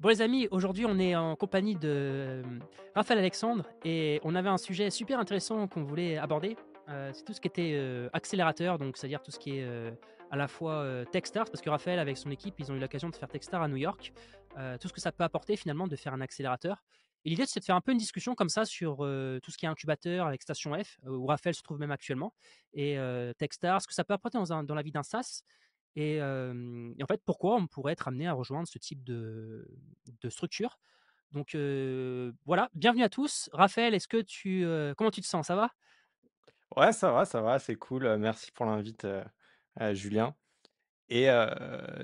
Bon les amis, aujourd'hui on est en compagnie de Raphaël Alexandre et on avait un sujet super intéressant qu'on voulait aborder. C'est tout ce qui était accélérateur, donc c'est-à-dire tout ce qui est à la fois Techstars, parce que Raphaël avec son équipe ils ont eu l'occasion de faire Techstars à New York, tout ce que ça peut apporter finalement de faire un accélérateur. Et l'idée c'est de faire un peu une discussion comme ça sur tout ce qui est incubateur avec Station F, où Raphaël se trouve même actuellement, et Techstars, ce que ça peut apporter dans la vie d'un SaaS. Et en fait, pourquoi on pourrait être amené à rejoindre ce type de structure. Donc voilà, bienvenue à tous. Raphaël, comment tu te sens? Ça va? Ouais, ça va, c'est cool, merci pour l'invite, Julien et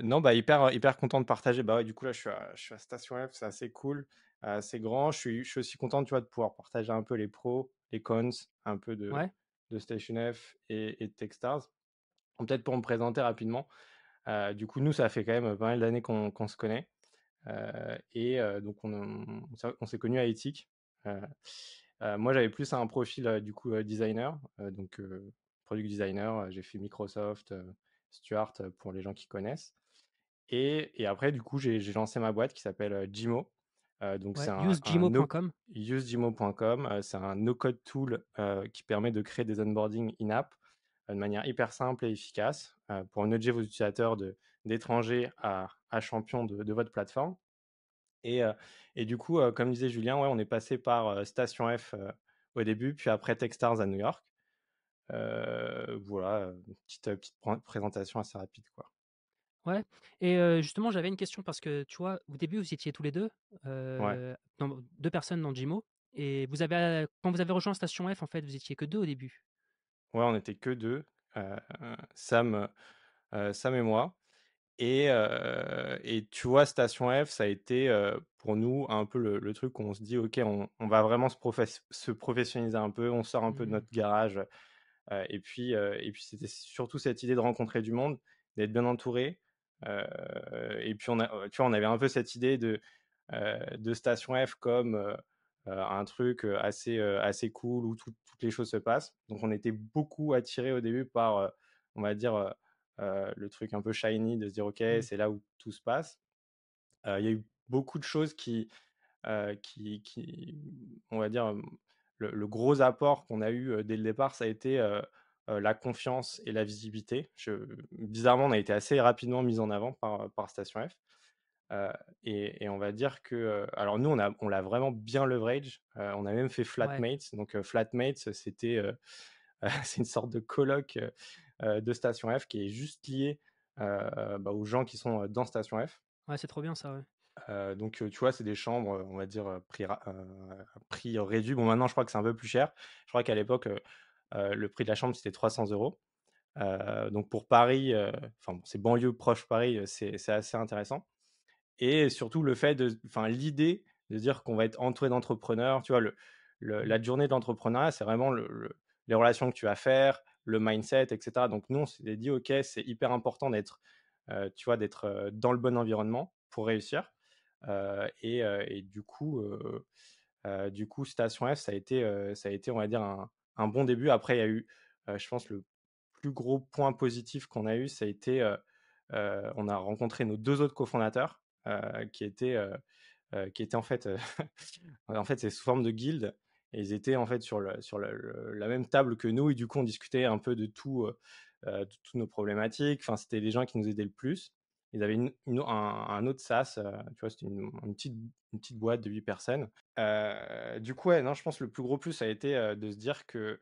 non, bah, hyper content de partager. Bah, ouais, du coup, là, je suis à Station F, c'est assez cool, c'est grand. Je suis aussi content, tu vois, de pouvoir partager un peu les pros, les cons, un peu Ouais, de Station F et de Techstars. Bon, peut-être pour me présenter rapidement, du coup, nous, ça fait quand même pas mal d'années qu'on se connaît, et donc on s'est connus à Ethic. Heu moi, j'avais plus un profil, du coup, designer, donc product designer, j'ai fait Microsoft, Stuart, pour les gens qui connaissent et après du coup, j'ai lancé ma boîte qui s'appelle, Gimo. Donc ouais, c'est un no usegimo.com. usegimo.com, c'est un no-code tool, qui permet de créer des onboarding in-app, de manière hyper simple et efficace, pour nudger vos utilisateurs d'étrangers à champions de votre plateforme. Et, heu et du coup, comme disait Julien, ouais, on est passé par, Station F, au début, puis après Techstars à New York. Voilà, petite présentation assez rapide, quoi. Ouais. Et justement, j'avais une question parce que tu vois, au début, vous étiez tous les deux, Ouais, deux personnes dans Jimo. Et quand vous avez rejoint Station F, en fait, vous étiez que deux au début. ouais, on était que 2, heu, Sam, Sam et moi et tu vois, Station F, ça a été, pour nous un peu le truc où on se dit: «OK, on va vraiment se professionnaliser un peu, on sort un peu de Mmh. notre garage». Et puis c'était surtout cette idée de rencontrer du monde, d'être bien entouré. Et puis tu vois, on avait un peu cette idée de Station F comme un truc assez cool où toutes les choses se passent. Donc on était beaucoup attirés au début par, on va dire, le truc un peu shiny de se dire ok, Mmh. c'est là où tout se passe. Il y a eu beaucoup de choses qui, on va dire, le gros apport qu'on a eu dès le départ, ça a été la confiance et la visibilité. Bizarrement, on a été assez rapidement mis en avant par Station F. Euh, et on va dire que, alors nous, on l'a vraiment bien leverage. On a même fait Ouais. Flatmates. Donc Flatmates, c'était c'est une sorte de colloque de Station F qui est juste lié bah, aux gens qui sont dans Station F. Ouais, c'est trop bien ça, ouais. Donc, tu vois, c'est des chambres, on va dire, prix réduit. Bon, maintenant, je crois que c'est un peu plus cher. Je crois qu'à l'époque, le prix de la chambre, c'était 300 €. Donc pour Paris, enfin, bon, c'est banlieue proche Paris, c'est assez intéressant et surtout le fait enfin, l'idée de dire qu'on va être entouré d'entrepreneurs, tu vois? Mmh. La journée d'entrepreneuriat, c'est vraiment les relations que tu vas faire, le mindset et cetera. Donc nous, on s'est dit: «OK, c'est hyper important d'être, tu vois, d'être, dans le bon environnement pour réussir». Et du coup, Station F, ça a été, on va dire, un bon début. Après, il y a eu, je pense, le plus gros point positif qu'on a eu, ça a été, on a rencontré nos 2 autres cofondateurs, qui étaient en fait, en fait, c'est sous forme de guilde et ils étaient en fait la même table que nous et du coup, on discutait un peu de toutes nos problématiques. Enfin, c'était les gens qui nous aidaient le plus. Ils avaient un autre SaaS, tu vois, c'était une petite boîte de 8 personnes. Du coup, ouais, non, je pense que le plus gros plus, ça a été, de se dire que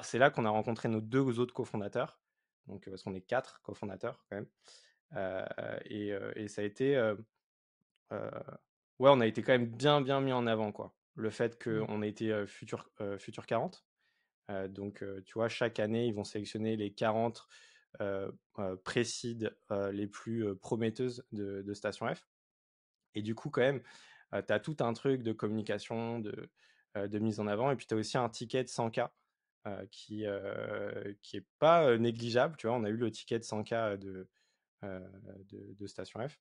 c'est là qu'on a rencontré nos 2 autres cofondateurs. Donc, parce qu'on est 4 cofondateurs quand même. Heu et ça a été, heu, ouais, on a été quand même bien mis en avant, quoi. Le fait Mmh. qu'on ait été, Futur 40. Donc, tu vois, chaque année, ils vont sélectionner les 40 pré-seed, les plus, prometteuses de Station F. Et du coup, quand même, tu as tout un truc de communication, de mise en avant et puis tu as aussi un ticket de 100K, qui est pas, négligeable, tu vois? On a eu le ticket de 100K heu, de Station F.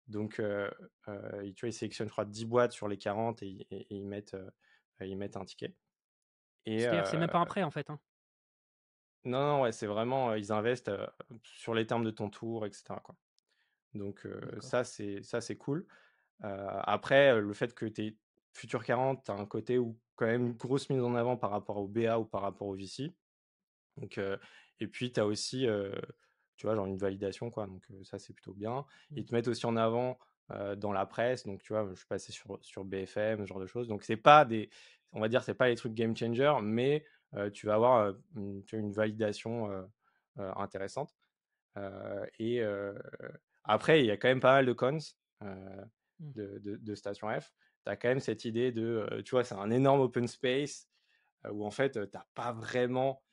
Donc, et tu vois, ils sélectionnent, je crois, 10 boîtes sur les 40 et ils mettent un ticket et C'est-à-dire que c'est même pas un prêt, en fait, hein? non, non, ouais, c'est vraiment, ils investent, sur les termes de ton tour et cetera, quoi. Donc, D'accord. ça, c'est cool. Après, le fait que tu es futur 40, tu as un côté où quand même une grosse mise en avant par rapport au BA ou par rapport au VC. Donc, et puis tu as aussi, tu vois, genre une validation, quoi. Donc, ça, c'est plutôt bien. Ils Mmh. te mettent aussi en avant dans la presse. Donc, tu vois, je suis passé sur BFM, ce genre de choses. Donc, c'est pas des, on va dire, c'est pas les trucs game changer, mais tu vas avoir tu vois, une validation intéressante. Et après, il y a quand même pas mal de cons euh, Mmh. de Station F. Tu as quand même cette idée de, tu vois, c'est un énorme open space où en fait, tu n'as pas vraiment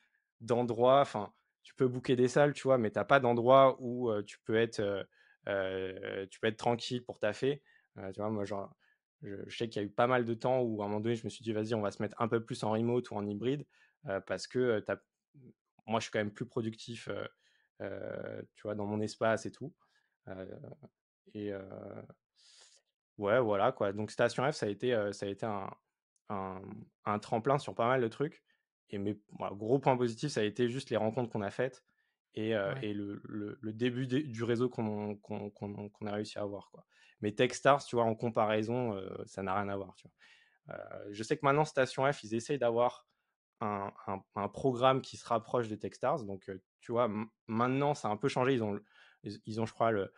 d'endroit. Enfin, tu peux booker des salles, tu vois, mais tu n'as pas d'endroit où tu peux être tranquille pour taffer. Tu vois, moi, genre, je sais qu'il y a eu pas mal de temps où à un moment donné, je me suis dit, vas-y, on va se mettre un peu plus en remote ou en hybride parce que moi, je suis quand même plus productif, tu vois, dans mon espace et tout. Euh, et ouais, voilà quoi. Donc Station F, ça a été un, un tremplin sur pas mal de trucs. Et mais voilà, gros point positif, ça a été juste les rencontres qu'on a faites Ouais. et le début du réseau qu'on a réussi à avoir, quoi. Mais Techstars, tu vois, en comparaison, ça n'a rien à voir, tu vois. Je sais que maintenant, Station F, ils essayent d'avoir un programme qui se rapproche de Techstars. Donc, tu vois, maintenant, ça a un peu changé. Ils ont je crois, le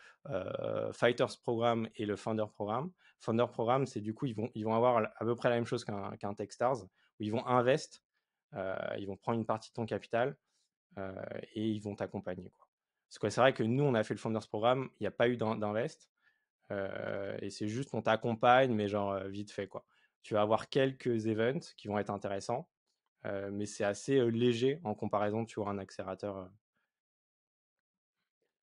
Fighters Programme et le Founder Programme. Founder Programme, c'est du coup, ils vont avoir à peu près la même chose qu'un Techstars, où ils vont invest, ils vont prendre une partie de ton capital euh, et ils vont t'accompagner, quoi. Parce que c'est vrai que nous, on a fait le Founders Programme, il n'y a pas eu d'invest. Et c'est juste, on t'accompagne, mais genre vite fait, quoi. Tu vas avoir quelques events qui vont être intéressants, mais c'est assez léger en comparaison, tu vois, un accélérateur.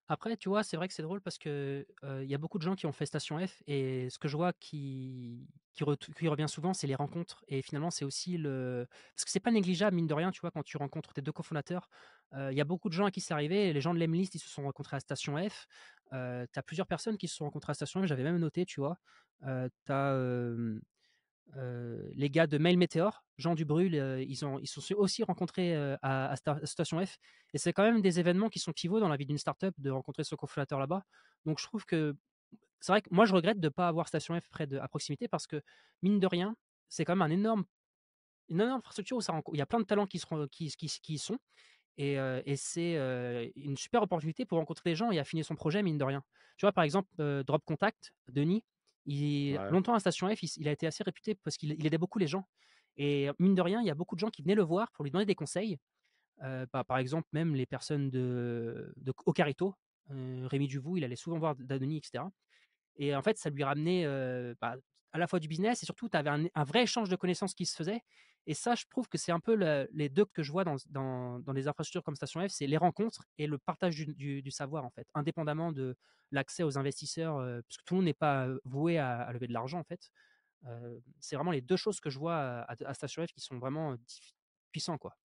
Après, tu vois, c'est vrai que c'est drôle parce que, il y a beaucoup de gens qui ont fait Station F et ce que je vois qui revient souvent, c'est les rencontres et finalement, c'est aussi le parce que c'est pas négligeable mine de rien, tu vois, quand tu rencontres tes 2 cofondateurs. Il y a beaucoup de gens à qui c'est arrivé, les gens de l'Emlist, ils se sont rencontrés à Station F. Tu as plusieurs personnes qui se sont rencontrées à Station F, j'avais même noté, tu vois? Tu as, les gars de Mail Meteor, Jean Dubrul, ils se sont aussi rencontrés à Station F. Et c'est quand même des événements qui sont pivots dans la vie d'une startup de rencontrer son cofondateur là-bas. Donc je trouve que c'est vrai que moi je regrette de ne pas avoir Station F à proximité parce que mine de rien, c'est quand même une énorme infrastructure où il y a plein de talents qui y sont. Et c'est une super opportunité pour rencontrer des gens et affiner son projet, mine de rien. Tu vois, par exemple, Drop Contact, Denis, Ouais. longtemps à Station F, il a été assez réputé parce qu'il aidait beaucoup les gens. Et mine de rien, il y a beaucoup de gens qui venaient le voir pour lui demander des conseils. Par exemple, même les personnes de Ocarito, Rémi Duvou, il allait souvent voir Denis, etc. Et en fait, ça lui ramenait à la fois du business et surtout, tu avais un vrai échange de connaissances qui se faisait. Et ça, je trouve que c'est un peu les deux que je vois dans les infrastructures comme Station F, c'est les rencontres et le partage du savoir, en fait, indépendamment de l'accès aux investisseurs, parce que tout le monde n'est pas voué à lever de l'argent, en fait. C'est vraiment les deux choses que je vois à Station F qui sont vraiment puissants, quoi.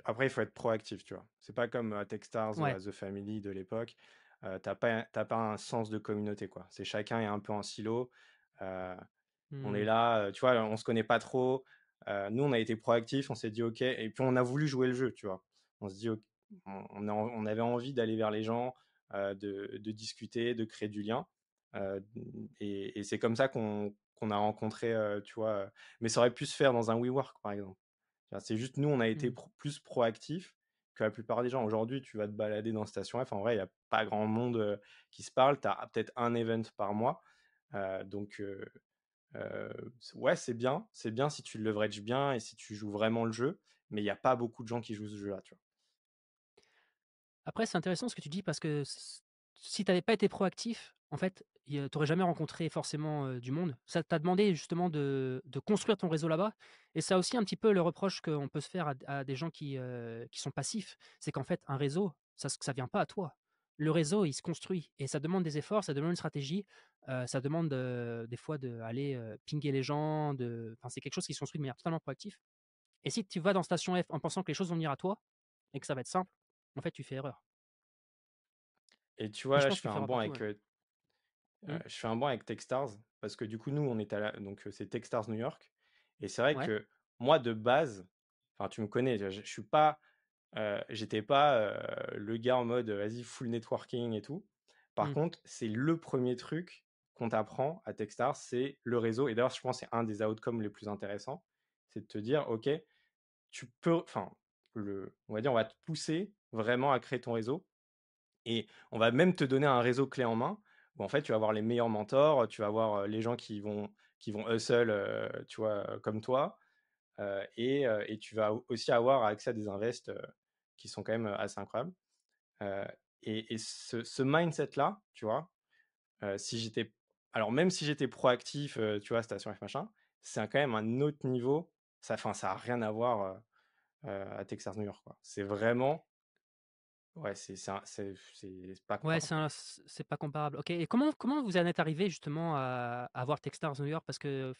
Après, il faut être proactif, tu vois. C'est pas comme à Techstars ou Ouais. à The Family de l'époque. T'as pas un sens de communauté, quoi. C'est chacun est un peu en silo. Euh, on est Hmm. là, tu vois, on se connaît pas trop. Nous, on a été proactifs, on s'est dit OK, et puis on a voulu jouer le jeu, tu vois. On se dit, OK, on avait envie d'aller vers les gens, de discuter, de créer du lien. Euh, et c'est comme ça qu'on a rencontré, tu vois. Mais ça aurait pu se faire dans un WeWork, par exemple. C'est juste nous, on a été Hmm. plus proactifs que la plupart des gens. Aujourd'hui, tu vas te balader dans Station F. En vrai, il n'y a pas grand monde qui se parle. Tu as peut-être un event par mois. Donc, ouais, c'est bien si tu le leverages bien et si tu joues vraiment le jeu, mais il n'y a pas beaucoup de gens qui jouent ce jeu-là, tu vois. Après, c'est intéressant ce que tu dis parce que si tu n'avais pas été proactif, en fait, tu n'aurais jamais rencontré forcément du monde. Ça t'a demandé justement de construire ton réseau là-bas. Et ça aussi un petit peu le reproche qu'on peut se faire à des gens qui sont passifs. C'est qu'en fait, un réseau, ça vient pas à toi. Le réseau, il se construit et ça demande des efforts, ça demande une stratégie, ça demande des fois d'aller pinguer les gens. Enfin, c'est quelque chose qui se construit de manière totalement proactive. Et si tu vas dans Station F en pensant que les choses vont venir à toi et que ça va être simple, en fait, tu fais erreur. Et tu Et vois, je là, pense que tu le feras partout, ouais. Mmh. je fais un banc avec Techstars parce que du coup, nous, on est donc c'est Techstars New York. Et c'est vrai Ouais. que moi, de base, enfin, tu me connais, je suis pas, j'étais pas le gars en mode vas-y, full networking et tout. Par Mmh. contre, c'est le premier truc qu'on t'apprend à Techstars, c'est le réseau. Et d'ailleurs, je pense que c'est un des outcomes les plus intéressants. C'est de te dire, OK, tu peux, enfin, on va dire, on va te pousser vraiment à créer ton réseau. Et on va même te donner un réseau clé en main où en fait, tu vas avoir les meilleurs mentors, tu vas avoir les gens qui vont hustle, tu vois, comme toi. Et tu vas aussi avoir accès à des invests qui sont quand même assez incroyables. Euh, et ce mindset-là, tu vois, si j'étais, alors même si j'étais proactif, tu vois, station F machin, c'est quand même un autre niveau. Enfin, ça a rien à voir à Texas New York, quoi. C'est vraiment, ouais, c'est pas Ouais, comparable, quoi. c'est pas comparable. OK, et comment vous en êtes arrivé justement à voir Techstars New York? Parce que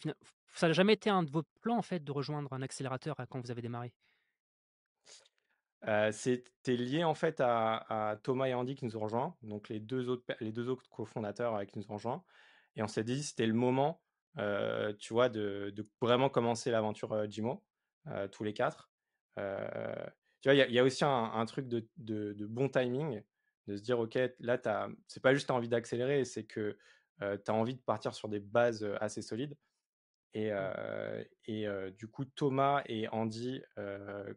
ça n'a jamais été un de vos plans, en fait, de rejoindre un accélérateur, quand vous avez démarré? C'était lié en fait à Thomas et Andy qui nous ont rejoints, donc les deux autres cofondateurs qui nous ont rejoints. Et on s'est dit c'était le moment, tu vois, de vraiment commencer l'aventure Jimo, tous les quatre. Euh, Tu vois, il y a aussi un truc de bon timing, de se dire, OK, là, c'est pas juste tu as envie d'accélérer, c'est que tu as envie de partir sur des bases assez solides. Mmh. Du coup, Thomas et Andy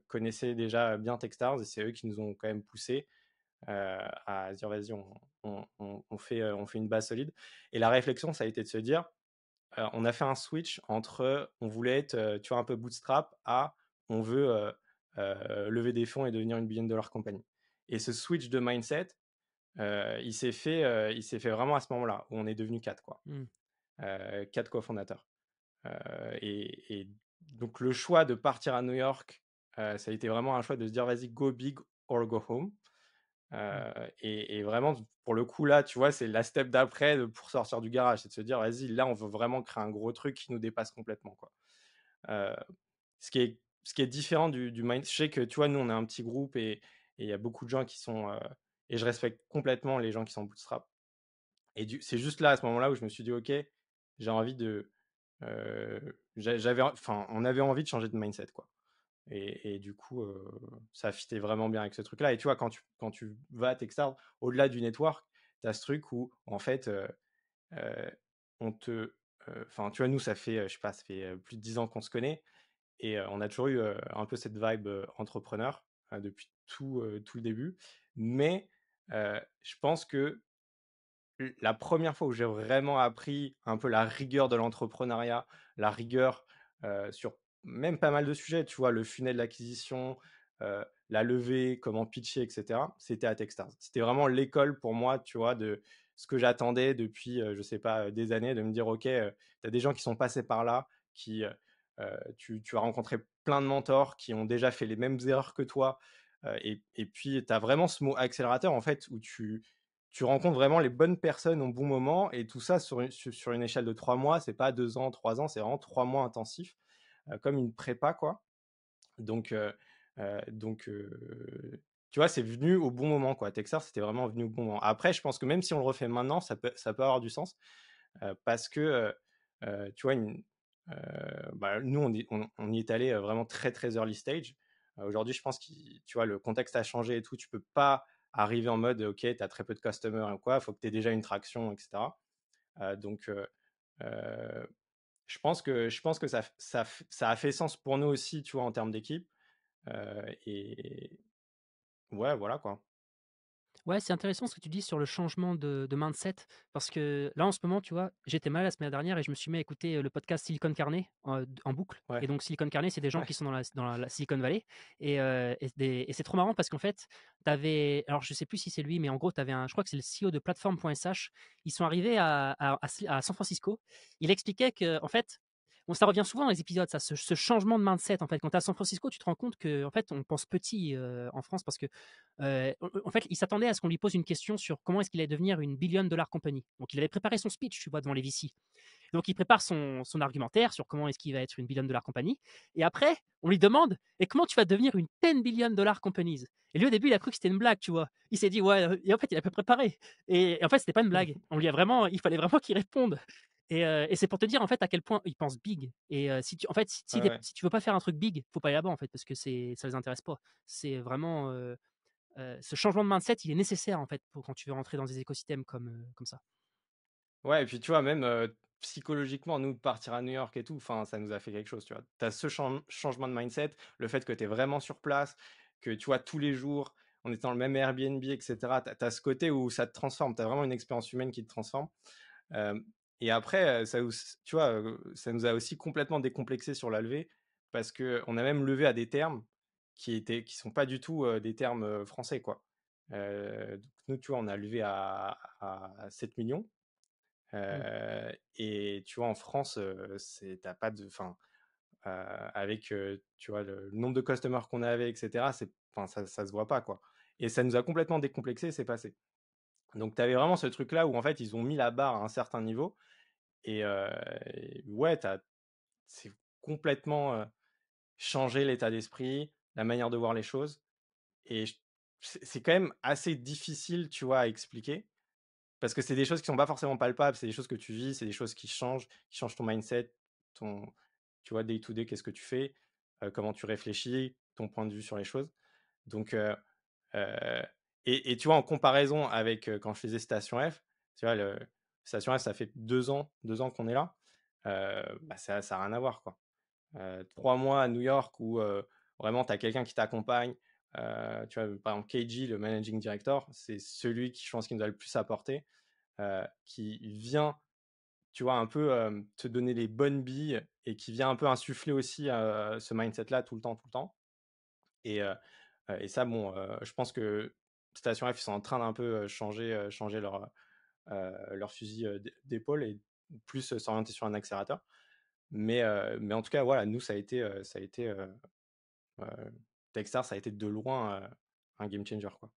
connaissaient déjà bien Techstars et c'est eux qui nous ont quand même poussé à se dire vas-y, on fait une base solide. Et la réflexion, ça a été de se dire on a fait un switch entre on voulait être tu vois, un peu bootstrap à on veut lever des fonds et devenir une billion-dollar compagnie. Et ce switch de mindset, il s'est fait vraiment à ce moment-là où on est devenu quatre, quoi. Mmh. Quatre cofondateurs. Et donc le choix de partir à New York, ça a été vraiment un choix de se dire vas-y, go big or go home. Mmh. Et vraiment, pour le coup, là, tu vois, c'est la step d'après pour sortir du garage. C'est de se dire vas-y, là, on veut vraiment créer un gros truc qui nous dépasse complètement, quoi. Euh, ce qui est différent du mind. Je sais que, tu vois, nous, on est un petit groupe et il y a beaucoup de gens qui sont. Et je respecte complètement les gens qui sont bootstrap. Et c'est juste là, à ce moment-là, où je me suis dit, OK, j'ai envie de. Enfin, on avait envie de changer de mindset, quoi. Et du coup, ça fitait vraiment bien avec ce truc-là. Et tu vois, quand tu vas à Techstars, au-delà du network, tu as ce truc où, en fait, euh, on te. Enfin, tu vois, nous, ça fait, je sais pas, ça fait plus de 10 ans qu'on se connaît. Et on a toujours eu un peu cette vibe entrepreneur depuis tout le début. Mais je pense que la première fois où j'ai vraiment appris un peu la rigueur de l'entrepreneuriat, la rigueur sur même pas mal de sujets, tu vois, le funnel d'acquisition, la levée, comment pitcher, etc., c'était à Techstars. C'était vraiment l'école pour moi, tu vois, de ce que j'attendais depuis, je sais pas, des années, de me dire, OK, tu as des gens qui sont passés par là, tu as rencontré plein de mentors qui ont déjà fait les mêmes erreurs que toi. Et puis, tu as vraiment ce mot accélérateur, en fait, où tu rencontres vraiment les bonnes personnes au bon moment et tout ça sur une échelle de 3 mois. C'est pas 2 ans, 3 ans, c'est vraiment 3 mois intensifs, comme une prépa, quoi. Donc, tu vois, c'est venu au bon moment, quoi. Texas, c'était vraiment venu au bon moment. Après, je pense que même si on le refait maintenant, ça peut avoir du sens parce que, tu vois, bah, nous, on y est allé vraiment très, très early stage. Aujourd'hui, je pense que tu vois, le contexte a changé et tout. Tu peux pas arriver en mode, OK, tu as très peu de customers ou quoi, il faut que tu aies déjà une traction, etc. Donc, euh, je pense que ça a fait sens pour nous aussi, tu vois, en termes d'équipe. Et ouais, voilà quoi. Ouais, c'est intéressant ce que tu dis sur le changement de mindset, parce que là, en ce moment, tu vois, j'étais mal la semaine dernière et je me suis mis à écouter le podcast Silicon Carnet en boucle. Ouais, Et donc, Silicon Carnet, c'est des gens ouais. qui sont dans la Silicon Valley. Et c'est trop marrant parce qu'en fait, tu avais, alors je sais plus si c'est lui, mais en gros, tu avais je crois que c'est le CEO de Platform.sh. Ils sont arrivés à San Francisco. Il expliquait que, en fait, bon, ça revient souvent dans les épisodes, ça, ce changement de mindset. En fait, quand tu es à San Francisco, tu te rends compte que, en fait, on pense petit en France parce que en fait, il s'attendait à ce qu'on lui pose une question sur comment est-ce qu'il allait devenir une billion-dollar compagnie. Donc, il avait préparé son speech, tu vois, devant les VC. Donc, il prépare son argumentaire sur comment est-ce qu'il va être une billion-dollar compagnie. Et après, on lui demande et comment tu vas devenir une 10 billion-dollar companies. Et lui, au début, il a cru que c'était une blague, tu vois. Il s'est dit, ouais, et en fait, il a pas préparé. Et en fait, c'était pas une blague. Il fallait vraiment qu'il réponde. Et c'est pour te dire en fait à quel point ils pensent big. Et si tu, en fait, Ouais, ouais. si tu veux pas faire un truc big, faut pas y aller en fait parce que ça les intéresse pas. C'est vraiment ce changement de mindset, il est nécessaire en fait pour quand tu veux rentrer dans des écosystèmes comme ça. Ouais et puis tu vois même, psychologiquement nous de partir à New York et tout, enfin ça nous a fait quelque chose, tu vois? Tu as ce changement de mindset, le fait que tu es vraiment sur place, que tu vois tous les jours, on est dans le même Airbnb et cetera. Tu as ce côté où ça te transforme, tu as vraiment une expérience humaine qui te transforme. Hem et après, ça nous tu vois, ça nous a aussi complètement décomplexés sur la levée parce qu'on a même levé à des termes qui sont pas du tout, des termes, français, quoi. Donc nous, tu vois, on a levé à 7 000 000 Mmh. et tu vois, en France, c'est tu pas de enfin, avec, tu vois, le nombre de customers qu'on avait et cetera, c'est enfin, ça se voit pas, quoi et ça nous a complètement décomplexés et c'est passé. Donc tu avais vraiment ce truc-là où en fait, ils ont mis la barre à un certain niveau et ouais, c'est complètement, changé l'état d'esprit, la manière de voir les choses et c'est quand même assez difficile, tu vois, à expliquer parce que c'est des choses qui sont pas forcément palpables, c'est des choses que tu vis, c'est des choses qui changent ton mindset, ton tu vois, day to day, qu'est-ce que tu fais, comment tu réfléchis, ton point de vue sur les choses. Donc heu et tu vois, en comparaison avec, quand je faisais Station F, tu vois, Station F, ça fait 2 ans qu'on est là, bah, ça a rien à voir, quoi. 3 mois à New York où, vraiment tu as quelqu'un qui t'accompagne, tu vois, par exemple KG, le managing director, c'est celui qui je pense qui nous a le plus apporté, qui vient, tu vois, un peu, te donner les bonnes billes et qui vient un peu insuffler aussi, ce mindset-là tout le temps et ça bon, je pense que Station F, ils sont en train d'un peu, changer leur fusil, d'épaule et plus, s'orienter sur un accélérateur. Mais en tout cas, voilà, nous, heu, Techstars, ça a été de loin, un game changer, quoi.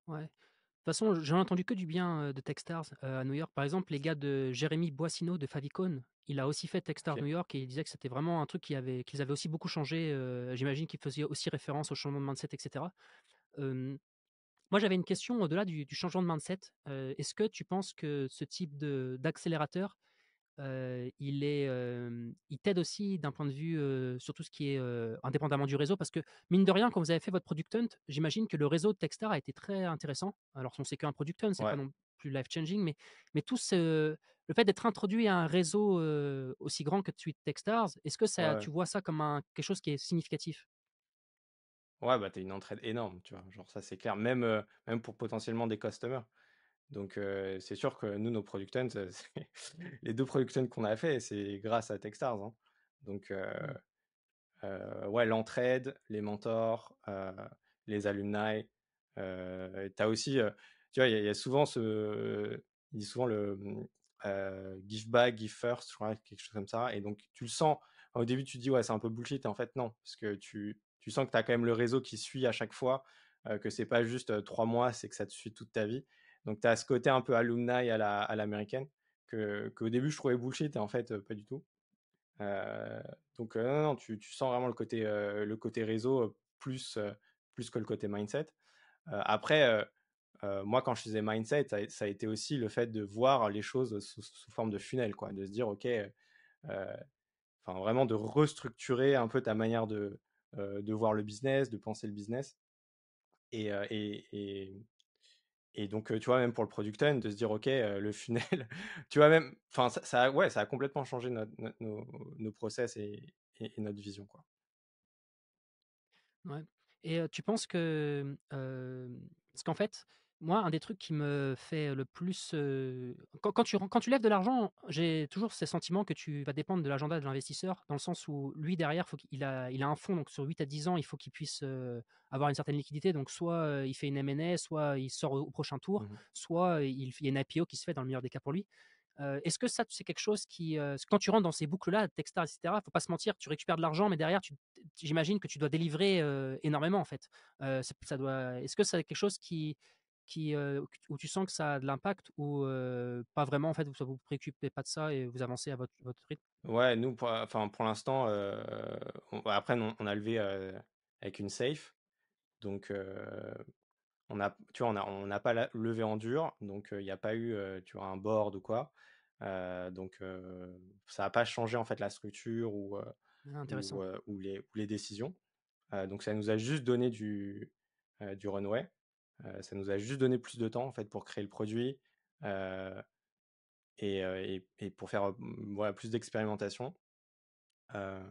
Ouais. De toute façon, j'en ai entendu que du bien, de Techstars, à New York. Par exemple, les gars de Jérémy Boissino de Favicon, il a aussi fait Techstars New OK. York et il disait que c'était vraiment un truc qu'ils avaient aussi beaucoup changé, j'imagine qu'il faisait aussi référence au changement de mindset et cetera. Hem, Moi, j'avais une question au-delà du changement de mindset. Est-ce que tu penses que ce type d'accélérateur, il t'aide aussi d'un point de vue, sur tout ce qui est, indépendamment du réseau? Parce que mine de rien, quand vous avez fait votre product hunt, j'imagine que le réseau de Techstar a été très intéressant. Alors on sait qu'un product hunt, c'est pas Ouais, non plus life changing, mais tout ce le fait d'être introduit à un réseau, aussi grand que celui de Techstars, est-ce que ouais, ça ouais. tu vois ça comme quelque chose qui est significatif? Ouais, bah, tu une entraide énorme, tu vois? Genre ça, c'est clair, même pour potentiellement des customers. Donc c'est sûr que nous, nos product hunt, c'est les 2 product hunt qu'on a fait, c'est grâce à Techstars, hein. Donc Mmh. ouais, l'entraide, les mentors, les alumni, tu as aussi, tu vois, il y a souvent il dit souvent give back, give first, je crois, quelque chose comme ça et donc tu le sens. Au début, tu te dis: «Ouais, c'est un peu bullshit» et en fait non, parce que tu sens que tu as quand même le réseau qui suit à chaque fois, que c'est pas juste, 3 mois, c'est que ça te suit toute ta vie. Donc tu as ce côté un peu alumni à l'américaine qu'au début je trouvais bullshit et en fait, pas du tout. Heu, donc non, non, tu sens vraiment le côté réseau, plus que le côté mindset. Après, moi, quand je faisais mindset, ça a été aussi le fait de voir les choses sous forme de funnel, quoi. De se dire: «OK», enfin vraiment de restructurer un peu ta manière de voir le business, de penser le business et heu et et et donc tu vois, même pour le product hunt, de se dire: «OK, le funnel», tu vois même enfin ouais, ça a complètement changé nos process et notre vision, quoi. Ouais et tu penses que, parce qu'en fait, moi, un des trucs qui me fait le plus, quand tu lèves de l'argent, j'ai toujours ce sentiment que tu vas dépendre de l'agenda de l'investisseur, dans le sens où lui derrière, faut qu'il a un fonds, donc sur 8 à 10 ans, il faut qu'il puisse, avoir une certaine liquidité. Donc soit, il fait une M&A, soit il sort au prochain tour, Mmh. soit il y a une IPO qui se fait dans le meilleur des cas pour lui. Est-ce que ça, c'est quelque chose qui, quand tu rentres dans ces boucles-là, Techstars et cetera, faut pas se mentir, tu récupères de l'argent, mais derrière j'imagine que tu dois délivrer, énormément en fait. Ça doit Est-ce que c'est quelque chose où tu sens que ça a de l'impact ou, pas vraiment en fait, vous préoccupez pas de ça et vous avancez à votre rythme? Ouais, nous, pour l'instant, après, on a levé, avec une safe, donc tu vois, on n'a pas levé en dur, donc il n'y a pas eu, tu vois, un board ou quoi. Donc ça n'a pas changé, en fait, la structure Ah intéressant. ou les décisions. Donc ça nous a juste donné du runway. Ça nous a juste donné plus de temps, en fait, pour créer le produit, heu et pour faire voilà, plus d'expérimentation. Euh,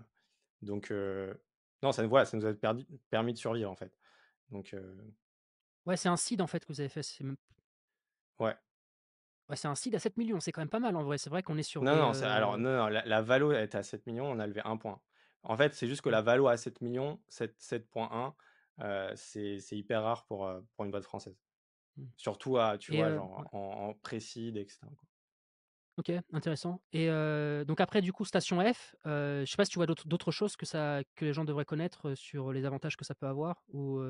donc, non, voilà, ça nous a permis de survivre en fait. Donc, Ouais, c'est un seed en fait que vous avez fait. ouais. Ouais, c'est un seed à 7 millions, c'est quand même pas mal en vrai. C'est vrai qu'on est sur Non, des. non, alors, non, non, la valo elle était à 7 millions, on a levé un point. En fait, c'est juste que la valo à 7 millions, 7,1, c'est hyper rare pour une boîte française. Mm. Surtout tu Et vois, genre ouais. en précide, etc. quoi. Ok, intéressant. Et donc après, du coup, Station F, je sais pas si tu vois d'autres choses que les gens devraient connaître sur les avantages que ça peut avoir, ou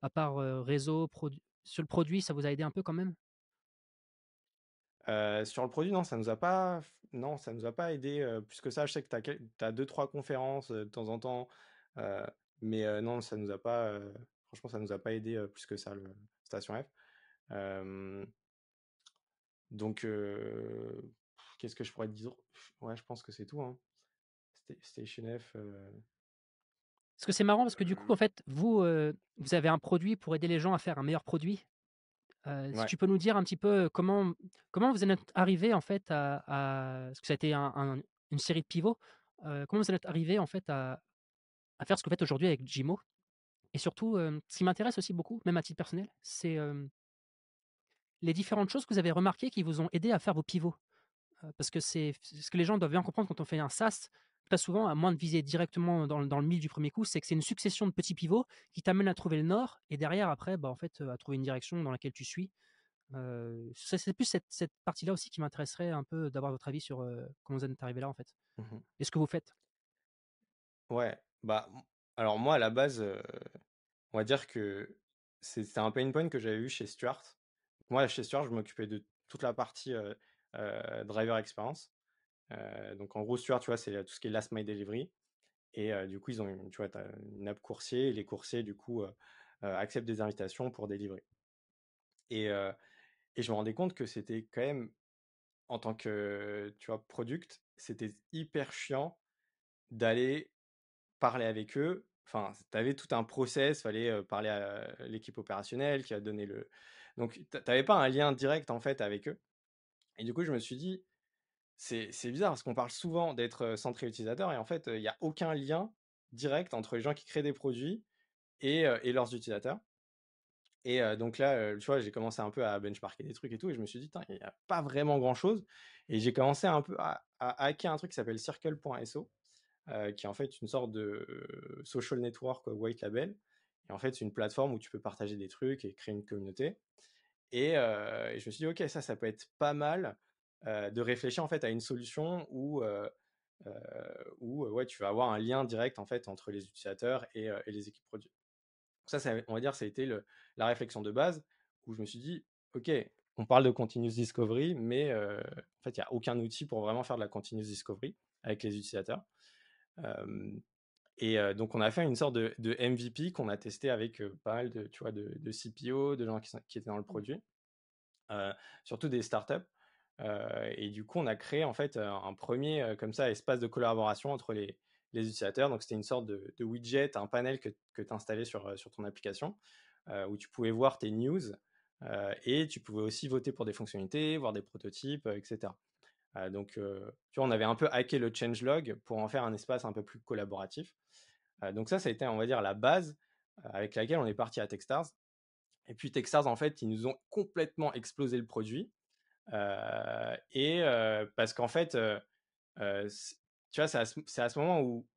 à part réseau, sur le produit, ça vous a aidé un peu quand même? Sur le produit, non, non, ça nous a pas aidé plus que ça. Je sais que tu as deux, trois conférences de temps en temps, euh, mais non, ça nous a pas, franchement, ça nous a pas aidé plus que ça, le Station F. Euh, donc, qu'est-ce que je pourrais te dire? Ouais, je pense que c'est tout, hein. Station F. Parce que c'est marrant, parce que du coup, en euh, fait, vous avez un produit pour aider les gens à faire un meilleur produit. Si ouais. tu peux nous dire un petit peu comment vous en êtes arrivé en fait parce que ça a été une série de pivots, comment vous en êtes arrivé en fait à faire ce que vous faites aujourd'hui avec Jimo? Et surtout, ce qui m'intéresse aussi beaucoup, même à titre personnel, c'est les différentes choses que vous avez remarquées qui vous ont aidé à faire vos pivots. Parce que c'est ce que les gens doivent bien comprendre quand on fait un SaaS, très souvent, à moins de viser directement dans le mille du premier coup, c'est que c'est une succession de petits pivots qui t'amènent à trouver le nord et derrière, après, bah, en fait, à trouver une direction dans laquelle tu suis. C'est plus cette partie-là aussi qui m'intéresserait un peu d'avoir votre avis sur comment vous en êtes arrivé là, en fait. Mhm. Et ce que vous faites. Ouais. Bah, alors moi, à la base, on va dire que c'était un pain point que j'avais vu chez Stuart. Moi, chez Stuart, je m'occupais de toute la partie driver experience. Donc, en gros, Stuart, tu vois, c'est tout ce qui est last mile delivery. Et du coup, ils ont tu vois, t'as une app coursier. Et les coursiers, du coup, acceptent des invitations pour délivrer. Et, euh, et je me rendais compte que c'était quand même, en tant que, tu vois, product, c'était hyper chiant d'aller parler avec eux. Enfin, tu avais tout un process, fallait parler à l'équipe opérationnelle qui a donné le. Donc, tu n'avais pas un lien direct en fait avec eux. Et du coup, je me suis dit, c'est bizarre parce qu'on parle souvent d'être centré utilisateur et en fait, il n'y a aucun lien direct entre les gens qui créent des produits et leurs utilisateurs. Et donc là, tu vois, j'ai commencé un peu à benchmarker des trucs et tout, et je me suis dit, il n'y a pas vraiment grand-chose. Et j'ai commencé un peu à hacker un truc qui s'appelle circle.so, qui est en fait une sorte de social network white label. Et en fait, c'est une plateforme où tu peux partager des trucs et créer une communauté. Et je me suis dit, ok, ça peut être pas mal de réfléchir en fait à une solution euh, ouais, tu vas avoir un lien direct en fait entre les utilisateurs et les équipes produits. On va dire, ça a été la réflexion de base où je me suis dit, ok, on parle de continuous discovery, mais en fait, il n'y a aucun outil pour vraiment faire de la continuous discovery avec les utilisateurs. Euh, donc, on a fait une sorte de MVP qu'on a testé avec pas mal de, tu vois, de CPO, de gens qui étaient dans le produit, euh, surtout des startups. Et du coup, on a créé en fait un premier comme ça espace de collaboration entre les utilisateurs. Donc, c'était une sorte de widget, un panel que tu installais sur ton application, où tu pouvais voir tes news et tu pouvais aussi voter pour des fonctionnalités, voir des prototypes, etc. Donc, tu vois, on avait un peu hacké le changelog pour en faire un espace un peu plus collaboratif. Donc ça a été, on va dire, la base avec laquelle on est parti à Techstars. Et puis Techstars, en fait, ils nous ont complètement explosé le produit. Parce qu'en fait, tu vois, c'est à ce moment où,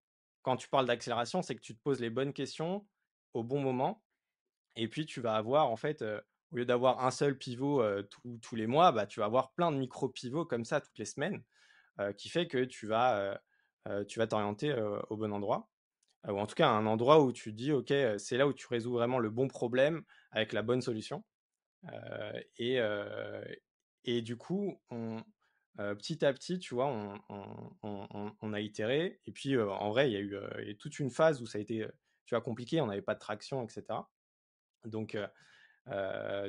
quand tu parles d'accélération, c'est que tu te poses les bonnes questions au bon moment. Et puis, tu vas avoir, en fait, au lieu d'avoir un seul pivot tous les mois, bah, tu vas avoir plein de micro-pivots comme ça toutes les semaines, qui fait que tu vas t'orienter au bon endroit. Ou en tout cas, un endroit où tu te dis, OK, c'est là où tu résous vraiment le bon problème avec la bonne solution. Euh, et, euh, et du coup, petit à petit, tu vois, on a itéré. Et puis, en vrai, il y a eu toute une phase où ça a été, tu vois, compliqué. On n'avait pas de traction, etc. Donc,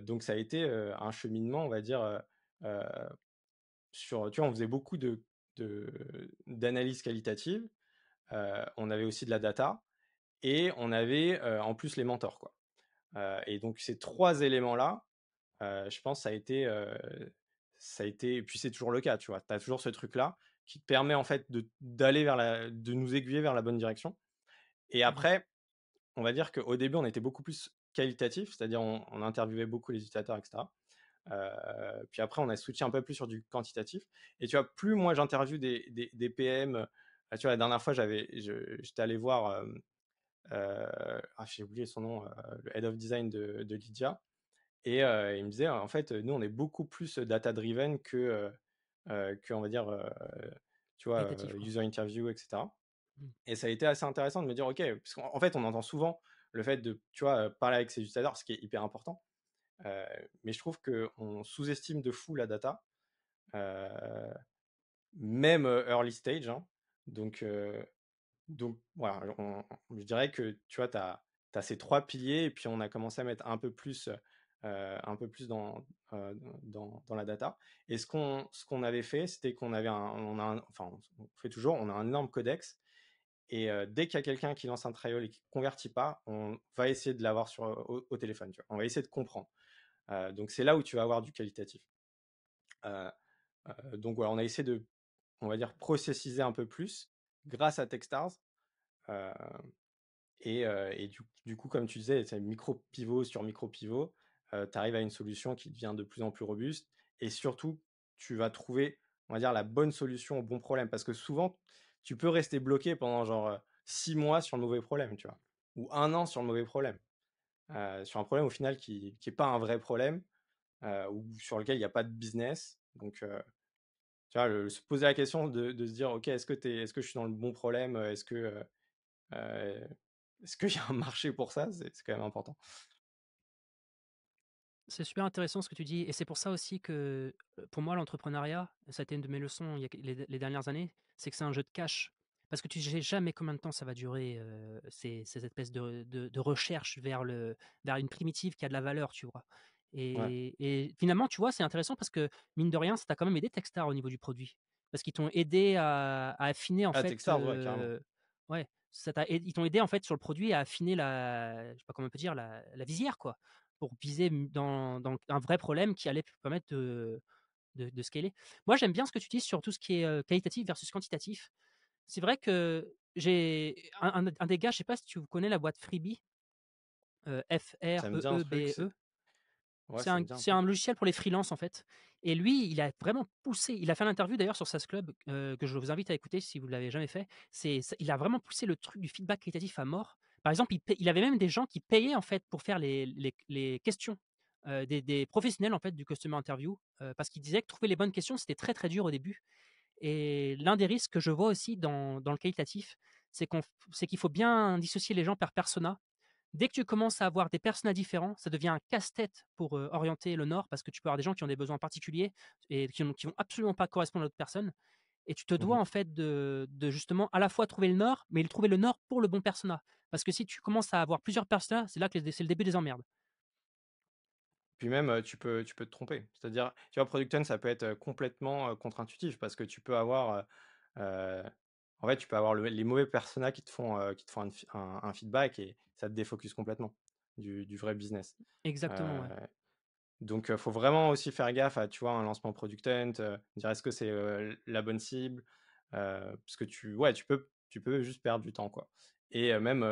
donc ça a été un cheminement, on va dire, euh, tu vois, on faisait beaucoup d'analyse qualitative. On avait aussi de la data et on avait en plus les mentors, quoi. Et donc ces trois éléments-là, je pense que ça a été, et puis c'est toujours le cas, tu vois. Tu as toujours ce truc-là qui te permet en fait de nous aiguiller vers la bonne direction. Et Mmh. après, on va dire qu'au début, on était beaucoup plus qualitatif, c'est-à-dire on interviewait beaucoup les utilisateurs, etc. Puis après, on a switché un peu plus sur du quantitatif. Et tu vois, plus moi j'interviewe des PM, tu vois, la dernière fois, j'étais allé voir, j'ai oublié son nom, le head of design de Lydia. Et il me disait, en fait, nous, on est beaucoup plus data-driven que, on va dire, tu vois, Qualitatif, quoi. user interview, etc. Mmh. Et ça a été assez intéressant de me dire, OK, parce qu'en fait, on entend souvent le fait de, tu vois, parler avec ses utilisateurs, ce qui est hyper important. Euh, mais je trouve qu'on sous-estime de fou la data, euh, même early stage, hein. Donc, voilà, je dirais que tu vois, tu as ces trois piliers, et puis on a commencé à mettre un peu plus dans la data. Et ce qu'on avait fait, c'était qu'on avait enfin, on fait toujours, on a un énorme codex. Et dès qu'il y a quelqu'un qui lance un trial et qui ne convertit pas, on va essayer de l'avoir au téléphone. Tu vois. On va essayer de comprendre. Donc c'est là où tu vas avoir du qualitatif. Euh, donc voilà, on a essayé de, on va dire, processiser un peu plus grâce à Techstars. Euh, et du coup, comme tu disais, c'est micro-pivot sur micro-pivot, tu arrives à une solution qui devient de plus en plus robuste. Et surtout, tu vas trouver, on va dire, la bonne solution au bon problème. Parce que souvent, tu peux rester bloqué pendant genre 6 mois sur le mauvais problème, tu vois. Ou 1 an sur le mauvais problème. Sur un problème au final qui n'est pas un vrai problème, ou sur lequel il n'y a pas de business. Donc, tu vois, se poser la question de se dire, OK, est-ce que je suis dans le bon problème? Euh, Est-ce qu'il y a un marché pour ça? C'est quand même important. C'est super intéressant ce que tu dis et c'est pour ça aussi que, pour moi l'entrepreneuriat, ça a été une de mes leçons il y a les dernières années, c'est que c'est un jeu de cash. Parce que tu sais jamais combien de temps ça va durer, ces espèces de recherche vers une primitive qui a de la valeur, tu vois? Ouais. Et finalement, tu vois, c'est intéressant parce que mine de rien, ça t'a quand même aidé Techstar au niveau du produit. Parce qu'ils t'ont aidé à affiner en Ah, fait, Techstars, ouais, carrément. ouais, ils t'ont aidé en fait sur le produit à affiner je sais pas comment on peut dire, la visière quoi pour viser dans un vrai problème qui allait permettre de scaler. Moi, j'aime bien ce que tu dis sur tout ce qui est qualitatif versus quantitatif. C'est vrai que j'ai un des gars, je sais pas si tu connais la boîte Freebie, Ça me dit un truc, Freebee. ouais, ça me dit un C'est un truc. logiciel pour les freelances en fait. Et lui, il a vraiment poussé. Il a fait l'interview d'ailleurs sur SaaS Club que je vous invite à écouter si vous ne l'avez jamais fait. Il a vraiment poussé le truc du feedback qualitatif à mort. Par exemple, il avait même des gens qui payaient en fait pour faire les questions des professionnels en fait du customer interview parce qu'il disait que trouver les bonnes questions c'était très très dur au début. Et l'un des risques que je vois aussi dans le qualitatif, c'est qu'il faut bien dissocier les gens par persona. Dès que tu commences à avoir des personnages différents, ça devient un casse-tête pour orienter le Nord parce que tu peux avoir des gens qui ont des besoins particuliers et qui vont absolument pas correspondre à l'autre personne. Et tu te dois Mhm. en fait de justement à la fois trouver le Nord, mais trouver le Nord pour le bon persona. Parce que si tu commences à avoir plusieurs personnages, c'est là que c'est le début des emmerdes. Puis même, tu peux te tromper. C'est-à-dire, tu vois, Product Hunt, ça peut être complètement contre-intuitif parce que tu peux avoir, euh, en fait, tu peux avoir les mauvais personas qui te font un feedback, et ça te défocus complètement du vrai business. Exactement, Euh, ouais. donc, il faut vraiment aussi faire gaffe à, tu vois, un lancement Product Hunt, dire est-ce que c'est la bonne cible, parce que ouais, tu peux juste perdre du temps, quoi. Et même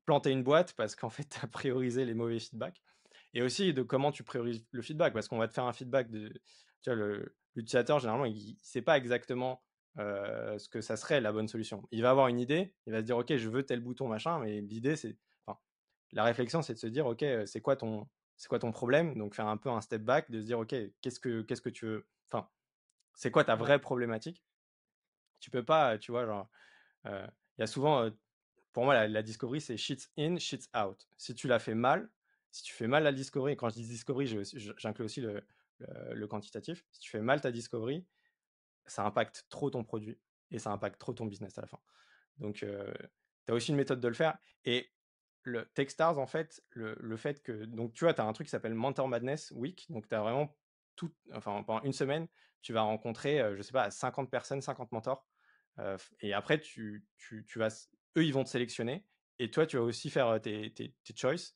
planter une boîte parce qu'en fait, tu as priorisé les mauvais feedbacks. Et aussi de comment tu priorises le feedback, parce qu'on va te faire un feedback tu vois, l'utilisateur, généralement, il ne sait pas exactement ce que ça serait la bonne solution. Il va avoir une idée, il va se dire, OK, je veux tel bouton, machin, mais l'idée, enfin, la réflexion, c'est de se dire, OK, c'est quoi ton problème? Donc, faire un peu un step back, de se dire, OK, qu'est-ce que tu veux, enfin, c'est quoi ta Ouais. vraie problématique? Tu peux pas, tu vois, genre, il y a souvent, pour moi, la discovery, c'est shits in, shits out. Si tu la fais mal, si tu fais mal la discovery, et quand je dis discovery, j'inclus aussi le quantitatif. Si tu fais mal ta discovery, ça impacte trop ton produit et ça impacte trop ton business à la fin. Donc, tu as aussi une méthode de le faire. Et le Techstars, en fait, le fait que. Donc, tu vois, tu as un truc qui s'appelle Mentor Madness Week. Donc, tu as vraiment enfin, pendant une semaine, tu vas rencontrer, je sais pas, 50 personnes, 50 mentors. Et après, eux, ils vont te sélectionner. Et toi, tu vas aussi faire tes choices.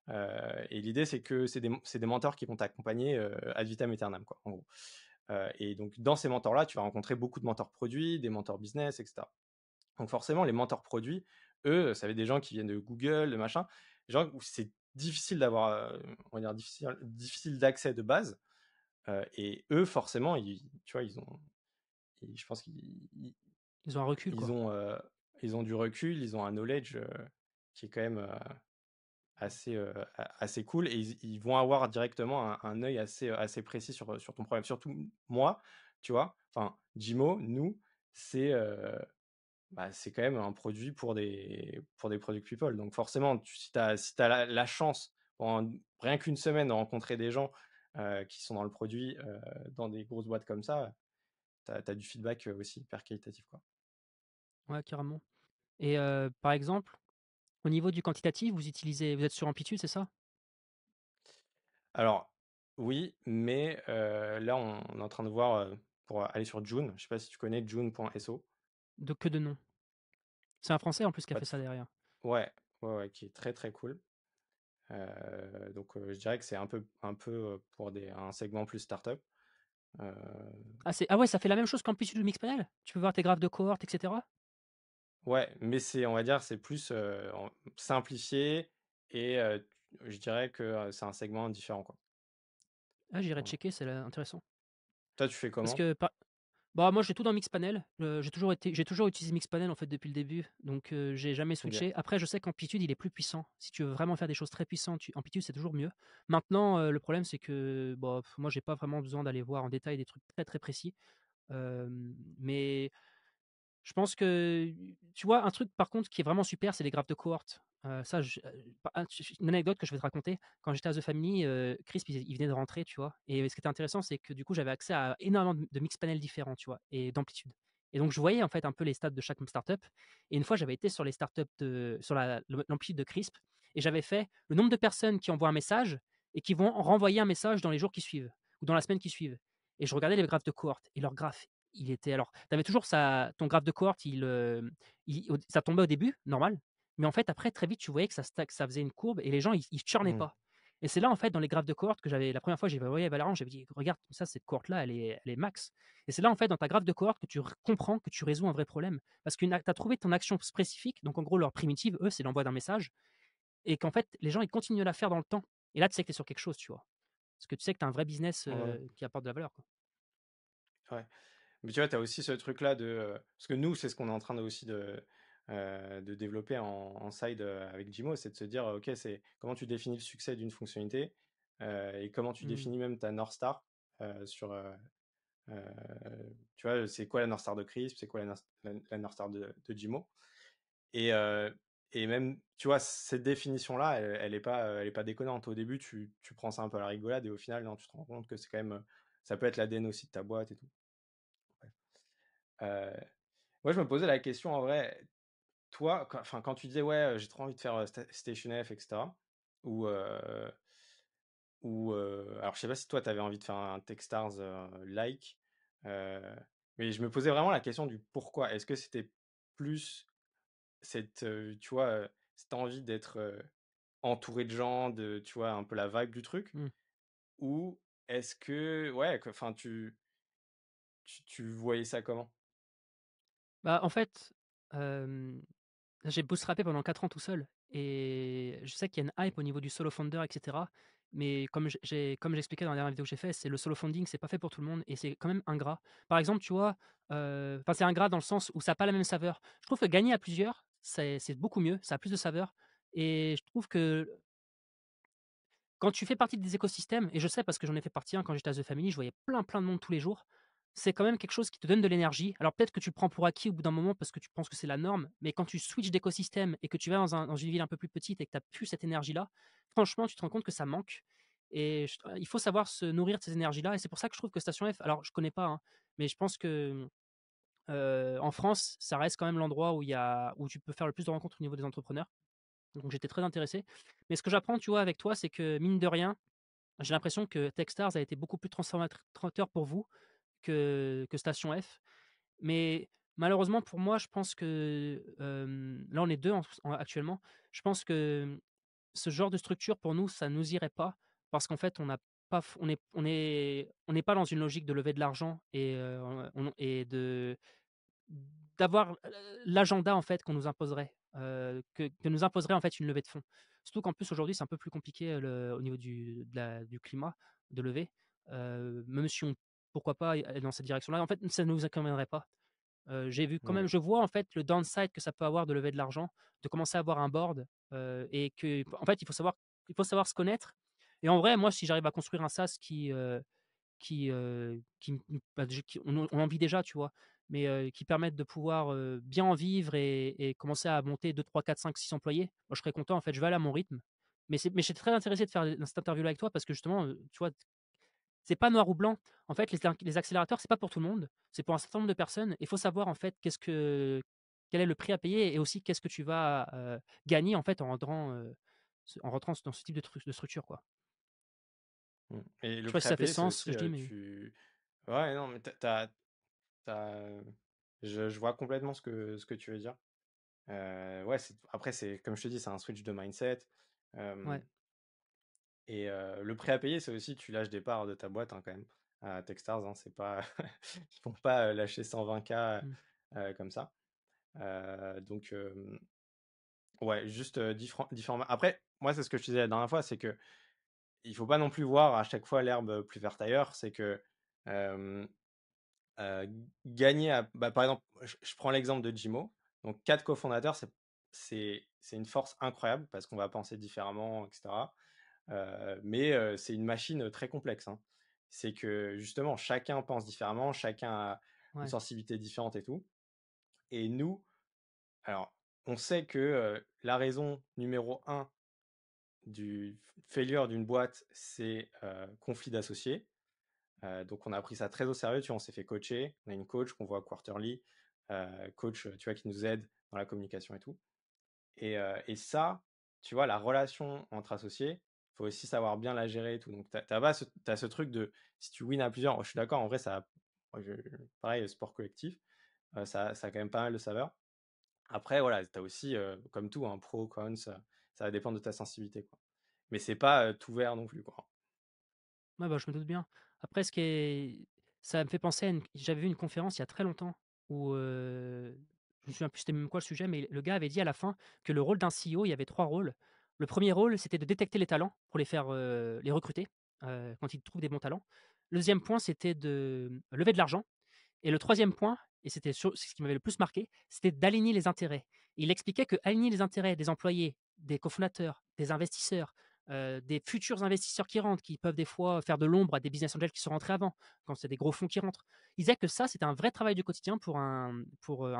Et l'idée, c'est que c'est des mentors qui vont t'accompagner ad vitam aeternam, quoi, en gros. Et donc, dans ces mentors-là, tu vas rencontrer beaucoup de mentors produits, des mentors business, etc. Donc, forcément, les mentors produits, eux, ça va être des gens qui viennent de Google, de machin, des gens où c'est difficile d'avoir, on va dire, difficile d'accès de base. Et eux, forcément, tu vois, je pense qu'ils Ils ont un recul, ils quoi. ont, euh, ils ont du recul, ils ont un knowledge qui est quand même assez cool, et ils vont avoir directement un œil assez précis sur ton problème. Surtout moi, tu vois, enfin, Jimo, nous, c'est c'est quand même un produit pour des product people. Donc forcément, si tu as la chance, pendant rien qu'une semaine, de rencontrer des gens qui sont dans le produit, dans des grosses boîtes comme ça, tu as du feedback aussi hyper qualitatif, quoi. Ouais, carrément. Et par exemple, au niveau du quantitatif, vous êtes sur Amplitude, c'est ça? Alors, oui, mais là, on est en train de voir pour aller sur Joon. Je sais pas si tu connais Joon.so. Que de nom. C'est un Français en plus qui a Pas fait de ça fou. derrière. Ouais, ouais, ouais, qui est très très cool. Donc, je dirais que c'est un peu pour un segment plus startup. Euh, Ah ouais, ça fait la même chose qu'Amplitude ou Mixpanel? Tu peux voir tes graphes de cohorte, et cetera? ouais, mais on va dire, c'est plus simplifié, et je dirais que c'est un segment différent, quoi. Ah, j'irai Voilà. checker, c'est intéressant. Toi, tu fais Parce comment? que bah, moi, j'ai tout dans Mixpanel. J'ai toujours utilisé Mixpanel, en fait, depuis le début, donc j'ai jamais Ok. switché. Après, je sais qu'Amplitude, il est plus puissant. Si tu veux vraiment faire des choses très puissantes, Amplitude, c'est toujours mieux. Maintenant, le problème, c'est que, bah, moi, j'ai pas vraiment besoin d'aller voir en détail des trucs très, très précis. Mais je pense que, tu vois, un truc par contre qui est vraiment super, c'est les graphes de cohorte. Ça, une anecdote que je vais te raconter. Quand j'étais à The Family, Crisp, il venait de rentrer, tu vois. Et ce qui était intéressant, c'est que du coup, j'avais accès à énormément de mix panels différents, tu vois, et d'amplitude. Et donc, je voyais en fait un peu les stats de chaque startup. Et une fois, j'avais été sur les startups sur l'amplitude de Crisp, et j'avais fait le nombre de personnes qui envoient un message et qui vont renvoyer un message dans les jours qui suivent ou dans la semaine qui suivent. Et je regardais les graphes de cohorte, et leurs graphes, il était alors, tu avais toujours ton graphe de cohorte, ça tombait au début, normal, mais en fait, après, très vite, tu voyais que ça faisait une courbe et les gens, ils churnaient Hmm. pas. Et c'est là, en fait, dans les graphes de cohorte que j'avais, la première fois que j'ai envoyé Valorant, j'avais dit, regarde, ça, cette cohorte-là, elle est max. Et c'est là, en fait, dans ta graphe de cohorte que tu comprends que tu résous un vrai problème. Parce que tu as trouvé ton action spécifique, donc en gros, leur primitive, eux, c'est l'envoi d'un message, et qu'en fait, les gens, ils continuent à la faire dans le temps. Et là, tu sais que tu es sur quelque chose, tu vois. Parce que tu sais que tu as un vrai business Ouais, qui apporte de la valeur, quoi. ouais. Mais tu vois, tu as aussi ce truc-là parce que nous, c'est ce qu'on est en train de développer en side avec Jimo, c'est de se dire, OK, c'est comment tu définis le succès d'une fonctionnalité, et comment tu Hmm. définis même ta North Star sur, euh, tu vois, c'est quoi la North Star de Crisp, c'est quoi la North Star de Jimo. Et, euh, et même, tu vois, cette définition-là, elle est pas déconnante. Au début, tu prends ça un peu à la rigolade, et au final, non, tu te rends compte que c'est quand même, ça peut être l'ADN aussi de ta boîte et tout. Ouais. Euh, Moi, je me posais la question en vrai, toi, quand tu disais, ouais, j'ai trop envie de faire Station F, etc., ou, alors je sais pas si toi, tu avais envie de faire un Techstars like, euh, mais je me posais vraiment la question du pourquoi. Est-ce que c'était plus tu vois, cette envie d'être entouré de gens, tu vois, un peu la vibe du truc, Hmm. ou est-ce que, ouais, enfin, tu voyais ça comment? Bah, en fait, j'ai bootstrappé pendant 4 ans tout seul, et je sais qu'il y a une hype au niveau du solo founder, et cetera. Mais comme j'expliquais dans la dernière vidéo que j'ai fait, c'est le solo founding, c'est pas fait pour tout le monde et c'est quand même ingrat. Par exemple, tu vois, enfin, c'est ingrat dans le sens où ça a pas la même saveur. Je trouve que gagner à plusieurs, c'est beaucoup mieux, ça a plus de saveur, et je trouve que quand tu fais partie des écosystèmes, et je sais parce que j'en ai fait partie, quand j'étais à The Family, je voyais plein, plein de monde tous les jours. C'est quand même quelque chose qui te donne de l'énergie. Alors peut-être que tu prends pour acquis au bout d'un moment parce que tu penses que c'est la norme, mais quand tu switches d'écosystème et que tu vas dans une ville un peu plus petite et que tu as plus cette énergie-là, franchement, tu te rends compte que ça manque. Et il faut savoir se nourrir de ces énergies-là. Et c'est pour ça que je trouve que Station F, alors je connais pas, hein, mais je pense que en France, ça reste quand même l'endroit où tu peux faire le plus de rencontres au niveau des entrepreneurs. Donc j'étais très intéressé. Mais ce que j'apprends, tu vois, avec toi, c'est que mine de rien, j'ai l'impression que Techstars a été beaucoup plus transformateur pour vous que Station F. Mais malheureusement pour moi, je pense que là, on est deux actuellement. Je pense que ce genre de structure pour nous, ça nous irait pas parce qu'en fait, on n'a pas f on n'est pas dans une logique de lever de l'argent et d'avoir, l'agenda en fait qu'on nous imposerait, que nous imposerait en fait une levée de fonds. Surtout qu'en plus aujourd'hui c'est un peu plus compliqué, au niveau du climat, de lever, même si on pourquoi pas aller dans cette direction-là. En fait, ça ne nous conviendrait pas. J'ai vu quand Mmh. même je vois en fait le downside que ça peut avoir de lever de l'argent, de commencer à avoir un board, et que en fait il faut savoir se connaître et en vrai moi si j'arrive à construire un SaaS qui m bah, déjà qui on en vit déjà, tu vois? Mais qui permettent de pouvoir, bien en vivre et commencer à monter 2, 3, 4, 5, 6 employés. Moi, je serais content, en fait, je vais aller à mon rythme. Mais j'étais très intéressé de faire cette interview-là avec toi parce que justement, tu vois, c'est pas noir ou blanc. En fait, les accélérateurs, c'est pas pour tout le monde, c'est pour un certain nombre de personnes. Il faut savoir, en fait, quel est le prix à payer et aussi qu'est-ce que tu vas, gagner, en fait, en rentrant dans ce type de structure, quoi. Mmh. Et Je le sais pas si prêt à ça fait payer, c'est sens ce que aussi, je dis, mais tu ouais, non, mais je vois complètement ce que tu veux dire. Ouais, après, c'est comme je te dis, c'est un switch de mindset. ouais. Hem et le prêt à payer, c'est aussi tu lâches des parts de ta boîte, hein, quand même, à Techstars, hein, c'est pas ils vont pas, lâcher 120 K, Mmh. comme ça. Donc ouais, juste, différents après, moi, c'est ce que je te disais la dernière fois, c'est que il faut pas non plus voir à chaque fois l'herbe plus verte ailleurs. C'est que, hem gagner par exemple, je prends l'exemple de Jimo. Donc 4 cofondateurs, c'est une force incroyable parce qu'on va penser différemment et cetera. Mais c'est une machine, très complexe, hein. C'est que justement chacun pense différemment, chacun a une Ouais, sensibilité différente et tout. Et nous, alors on sait que, la raison numéro un du failure d'une boîte, c'est, conflit d'associés. Donc on a pris ça très au sérieux, tu vois, on s'est fait coacher. On a une coach qu'on voit quarterly, coach, tu vois, qui nous aide dans la communication et tout. Et ça, tu vois, la relation entre associés, faut aussi savoir bien la gérer et tout. Donc t'as ce truc de si tu wins à plusieurs, je suis d'accord, en vrai, moi, pareil, sport collectif, ça a quand même pas mal de saveur. Après, voilà, t'as aussi, comme tout, un pro, cons, ça va dépendre de ta sensibilité, quoi. Mais c'est pas tout vert non plus, quoi. ouais, bah, je me doute bien. Après ce qui est ça me fait penser à une j'avais vu une conférence il y a très longtemps où, je me souviens plus c'était même quoi le sujet, mais le gars avait dit à la fin que le rôle d'un CEO, il y avait 3 rôles. Le premier rôle, c'était de détecter les talents pour les recruter, quand il trouve des bons talents. Le deuxième point, c'était de lever de l'argent. Et le troisième point, et c'est ce qui m'avait le plus marqué, c'était d'aligner les intérêts. Il expliquait que aligner les intérêts des employés, des cofondateurs, des investisseurs, des futurs investisseurs qui rentrent, qui peuvent des fois faire de l'ombre à des business angels qui sont rentrés avant, quand c'est des gros fonds qui rentrent. Il disait que ça, c'était un vrai travail du quotidien pour un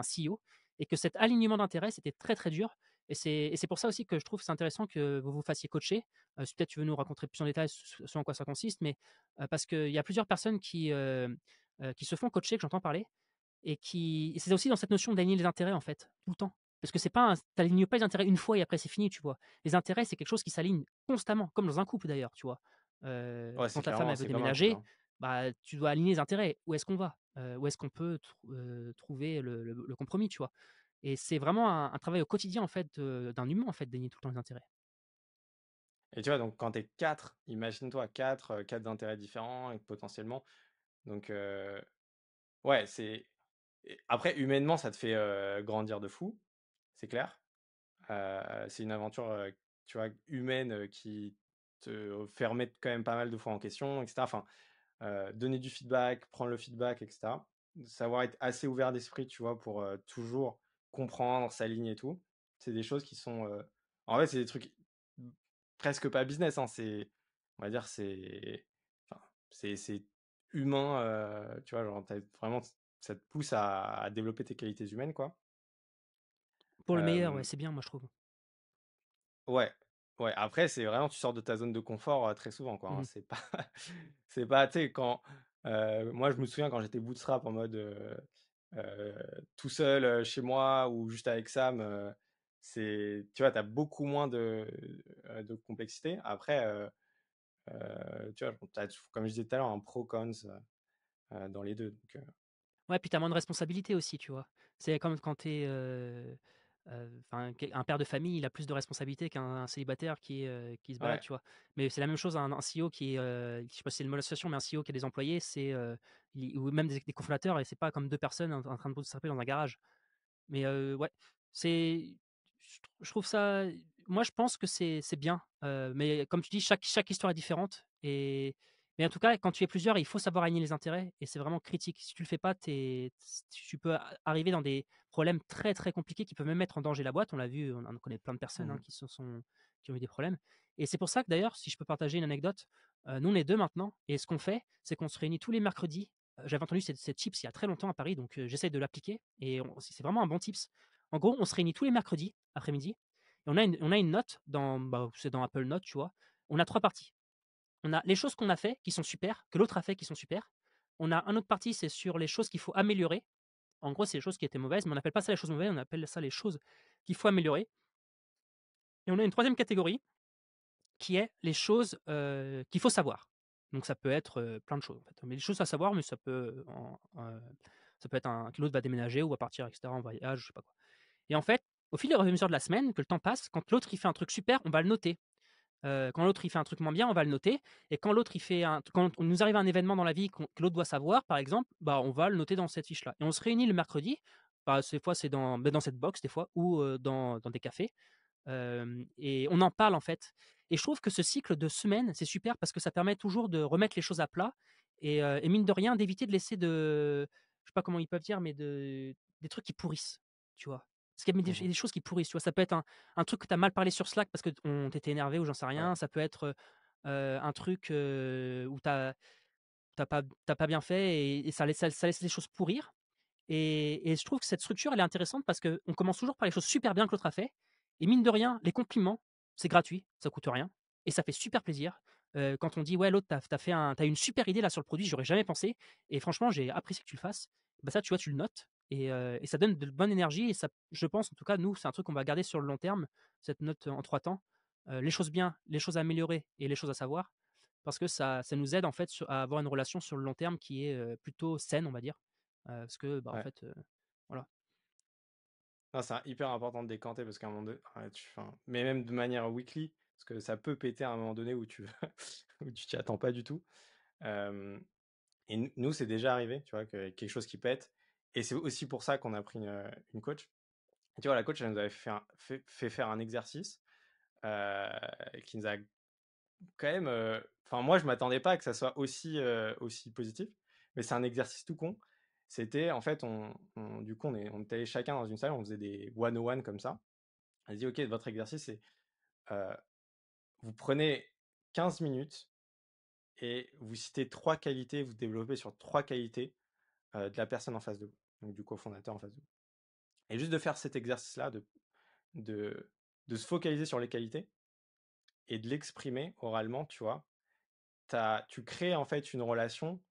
CEO et que cet alignement d'intérêts, c'était très, très dur. Et c'est pour ça aussi que je trouve que c'est intéressant que vous vous fassiez coacher. Si peut-être tu veux nous raconter plus en détail ce en quoi ça consiste, mais parce qu'il y a plusieurs personnes qui se font coacher, que j'entends parler, et c'est aussi dans cette notion d'aligner les intérêts, en fait, tout le temps. Parce que c'est pas un tu pas les intérêts une fois et après c'est fini, tu vois? Les intérêts, c'est quelque chose qui s'aligne constamment, comme dans un couple d'ailleurs, tu vois? Ouais, Quand ta femme, elle veut c'est comme un couple, déménager, hein. bah, tu dois aligner les intérêts. Où est-ce qu'on va? Où est-ce qu'on peut trouver le compromis, tu vois? Et c'est vraiment un travail au quotidien, en fait, d'un humain, en fait, d'aligner tout le temps les intérêts. Et tu vois, donc quand tu es 4, imagine-toi 4, 4 d'intérêts différents et potentiellement. Donc, ouais, après humainement, ça te fait, grandir de fou, c'est clair. C'est une aventure, tu vois, humaine, qui te fait remettre quand même pas mal de fois en question et cetera. Enfin, donner du feedback, prendre le feedback et cetera. Savoir être assez ouvert d'esprit, tu vois, pour, toujours comprendre, s'aligner et tout. C'est des choses qui sont, en fait, c'est des trucs presque pas business, hein. On va dire, enfin, c'est humain, tu vois? Genre, vraiment, ça te pousse à développer tes qualités humaines, quoi. Pour le meilleur, ouais, Hem c'est bien, moi, je trouve. Ouais, ouais, après, c'est vraiment tu sors de ta zone de confort, très souvent, quoi, hein. Mmh. C'est pas c'est pas, tu sais, quand, moi, je me souviens quand j'étais bootstrap en mode, heu, tout seul, chez moi ou juste avec Sam, tu vois, tu as beaucoup moins de complexité. Après, tu vois, tu as comme je disais tout à l'heure, un pro cons, dans les 2 donc Ouais, puis tu as moins de responsabilités aussi, tu vois? C'est comme quand tu es, enfin, un père de famille, il a plus de responsabilités qu'un célibataire qui se balade, Ouais. tu vois? Mais c'est la même chose, un CEO qui est, je sais pas si c'est une mauvaise association, mais un CEO qui a des employés, c'est, ou même des cofondateurs et c'est pas comme 2 personnes en train de bosser dans un garage. Mais ouais, c'est je trouve ça moi, je pense que c'est bien, mais comme tu dis, chaque histoire est différente mais en tout cas, quand tu es plusieurs, il faut savoir aligner les intérêts et c'est vraiment critique. Si tu le fais pas, tu peux arriver dans des problèmes très, très compliqués qui peuvent même mettre en danger la boîte. On l'a vu, on en connaît plein de personnes, hein, Mmh. qui ont eu des problèmes et c'est pour ça que d'ailleurs, si je peux partager une anecdote, nous on est 2 maintenant et ce qu'on fait, c'est qu'on se réunit tous les mercredis. J'avais entendu cette tips il y a très longtemps à Paris, donc j'essaie de l'appliquer et c'est vraiment un bon tips. En gros, on se réunit tous les mercredis après-midi et on a une note c'est dans Apple Notes, tu vois? On a 3 parties. On a les choses qu'on a fait qui sont super, que l'autre a fait qui sont super. On a un autre partie, c'est sur les choses qu'il faut améliorer. En gros, c'est les choses qui étaient mauvaises, mais on n'appelle pas ça les choses mauvaises, on appelle ça les choses qu'il faut améliorer et on a une troisième catégorie qui est les choses, qu'il faut savoir. Donc ça peut être, plein de choses en fait. Mais les choses à savoir, mais ça peut être que l'autre va déménager ou va partir et cetera en voyage, je sais pas quoi. Et en fait, au fil et à mesure de la semaine, que le temps passe, quand l'autre il fait un truc super, on va le noter. Quand l'autre il fait un truc moins bien, on va le noter. Et quand on nous arrive un événement dans la vie que l'autre doit savoir, par exemple, bah, on va le noter dans cette fiche-là. Et on se réunit le mercredi. Bah, des fois, c'est dans cette box, des fois, ou dans des cafés. Et on en parle en fait. Et je trouve que ce cycle de semaines, c'est super parce que ça permet toujours de remettre les choses à plat et mine de rien, d'éviter de laisser je sais pas comment ils peuvent dire, mais des trucs qui pourrissent, tu vois? Parce qu'il y a Mmh. des choses qui pourrissent, tu vois? Ça peut être un truc que tu as mal parlé sur Slack parce que on tu énervé ou j'en sais Ouais. rien. Ça peut être, un truc, où tu as pas bien fait et ça laisse les choses pourrir. Et je trouve que cette structure, elle est intéressante parce qu'on commence toujours par les choses super bien que l'autre a fait et mine de rien, les compliments, c'est gratuit, ça coûte rien et ça fait super plaisir. Quand on dit: «Ouais, l'autre, tu as une super idée là sur le produit, j'aurais jamais pensé et franchement, j'ai apprécié que tu le fasses». Bah, ça, tu vois, tu le notes et ça donne de bonne énergie et ça je pense, en tout cas, nous, c'est un truc qu'on va garder sur le long terme, cette note, en 3 temps. Les choses bien, les choses à améliorer et les choses à savoir parce que ça nous aide, en fait, à avoir une relation sur le long terme qui est, plutôt saine, on va dire. Parce que, bah, en Ouais. fait, voilà. Non, c'est hyper important de décanter parce qu'à un moment donné, ouais, enfin, mais même de manière weekly, parce que ça peut péter à un moment donné où tu où tu t'y attends pas du tout. Hem et nous, c'est déjà arrivé, tu vois, que quelque chose qui pète et c'est aussi pour ça qu'on a pris une coach. Tu vois, la coach, elle nous avait fait faire un exercice, heu, qui nous a quand même, enfin, moi, je m'attendais pas à que ça soit aussi positif, mais c'est un exercice tout con. C'était en fait, du coup, on était allés chacun dans une salle, on faisait des one on one comme ça. Elle dit: «OK, votre exercice, c'est, heu, vous prenez 15 minutes et vous citez 3 qualités, vous développez sur 3 qualités, de la personne en face de vous, donc du cofondateur en face de vous et juste de faire cet exercice-là, de de se focaliser sur les qualités et de l'exprimer oralement, tu vois? Tu crées en fait une relation,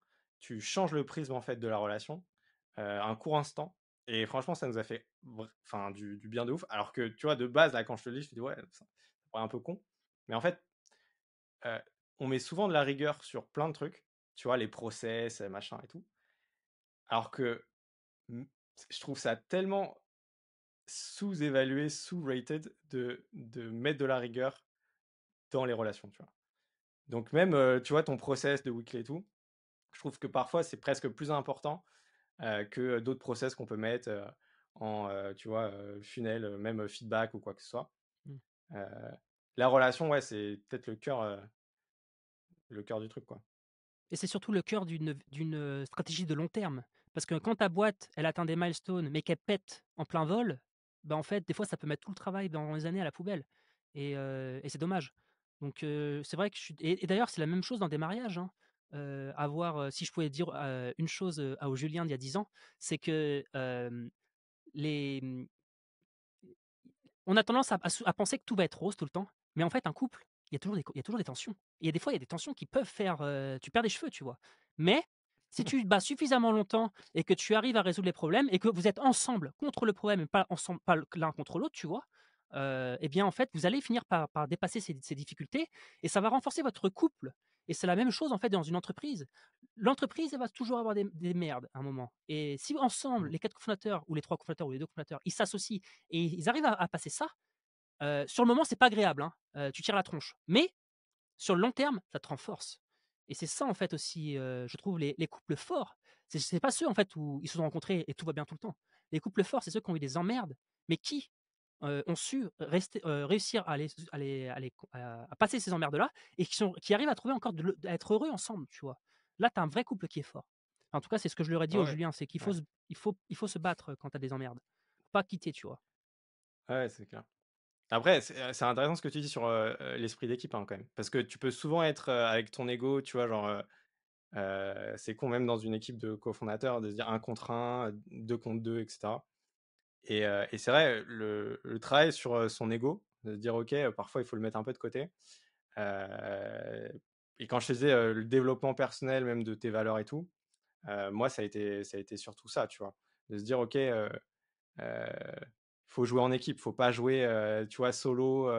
tu changes le prisme en fait de la relation, un court instant et franchement ça nous a fait enfin du bien de ouf. Alors que tu vois de base là quand je te le dis, je te dis: «Ouais, ça paraît un peu con». Mais en fait, heu, on met souvent de la rigueur sur plein de trucs, tu vois? Les process, machin et tout. Alors que, mmh, je trouve ça tellement sous-évalué, sous-rated de mettre de la rigueur dans les relations, tu vois? Donc même, tu vois ton process de weekly et tout, je trouve que parfois c'est presque plus important, que d'autres process qu'on peut mettre, tu vois, funnel, même feedback ou quoi que ce soit. Mmh. Heu, la relation, ouais, c'est peut-être le cœur du truc, quoi. Et c'est surtout le cœur d'une stratégie de long terme. Parce que quand ta boîte, elle atteint des milestones, mais qu'elle pète en plein vol, bah, en fait, des fois, ça peut mettre tout le travail dans les années à la poubelle et c'est dommage. Donc c'est vrai que je suis et d'ailleurs, c'est la même chose dans des mariages, hein. Si je pouvais dire, une chose, au Julien d'il y a 10 ans, c'est que, les, mmh on a tendance à penser que tout va être rose tout le temps, mais en fait, un couple, il y a toujours des tensions. Il y a des fois, il y a des tensions qui peuvent faire, tu perds des cheveux, tu vois? Mais si tu te bats suffisamment longtemps et que tu arrives à résoudre les problèmes et que vous êtes ensemble contre le problème et pas l'un contre l'autre, tu vois? eh bien, en fait, vous allez finir par dépasser ces difficultés et ça va renforcer votre couple et c'est la même chose, en fait, dans une entreprise. L'entreprise, elle va toujours avoir des merdes à un moment et si ensemble, Mmh. les 4 cofondateurs ou les 3 cofondateurs ou les 2 cofondateurs, ils s'associent et ils arrivent à passer ça, sur le moment, c'est pas agréable, hein, tu tires la tronche, mais sur le long terme, ça te renforce et c'est ça, en fait, aussi, je trouve les couples forts. C'est pas ceux, en fait, où ils se sont rencontrés et tout va bien tout le temps. Les couples forts, c'est ceux qui ont eu des emmerdes, mais qui, ont su réussir à passer ces emmerdes-là et qui arrivent à trouver encore à être heureux ensemble, tu vois? Là, tu as un vrai couple qui est fort. En tout cas, c'est ce que je leur ai dit Ouais, au ouais. Julien, c'est qu'il faut Ouais. se il faut se battre quand tu as des emmerdes. Faut pas quitter, tu vois? Ouais, c'est clair. Après, c'est intéressant ce que tu dis sur, l'esprit d'équipe, hein, quand même. Parce que tu peux souvent être, avec ton ego, tu vois? Genre, c'est con même dans une équipe de cofondateurs de se dire un contre un, 2 contre 2, et cetera. Et c'est vrai, le travail sur, son ego, de se dire: «OK, parfois il faut le mettre un peu de côté». Heu et quand je faisais, le développement personnel, même de tes valeurs et tout, moi ça a été surtout ça, tu vois? De se dire: «OK, heu, faut jouer en équipe, faut pas jouer, tu vois, solo,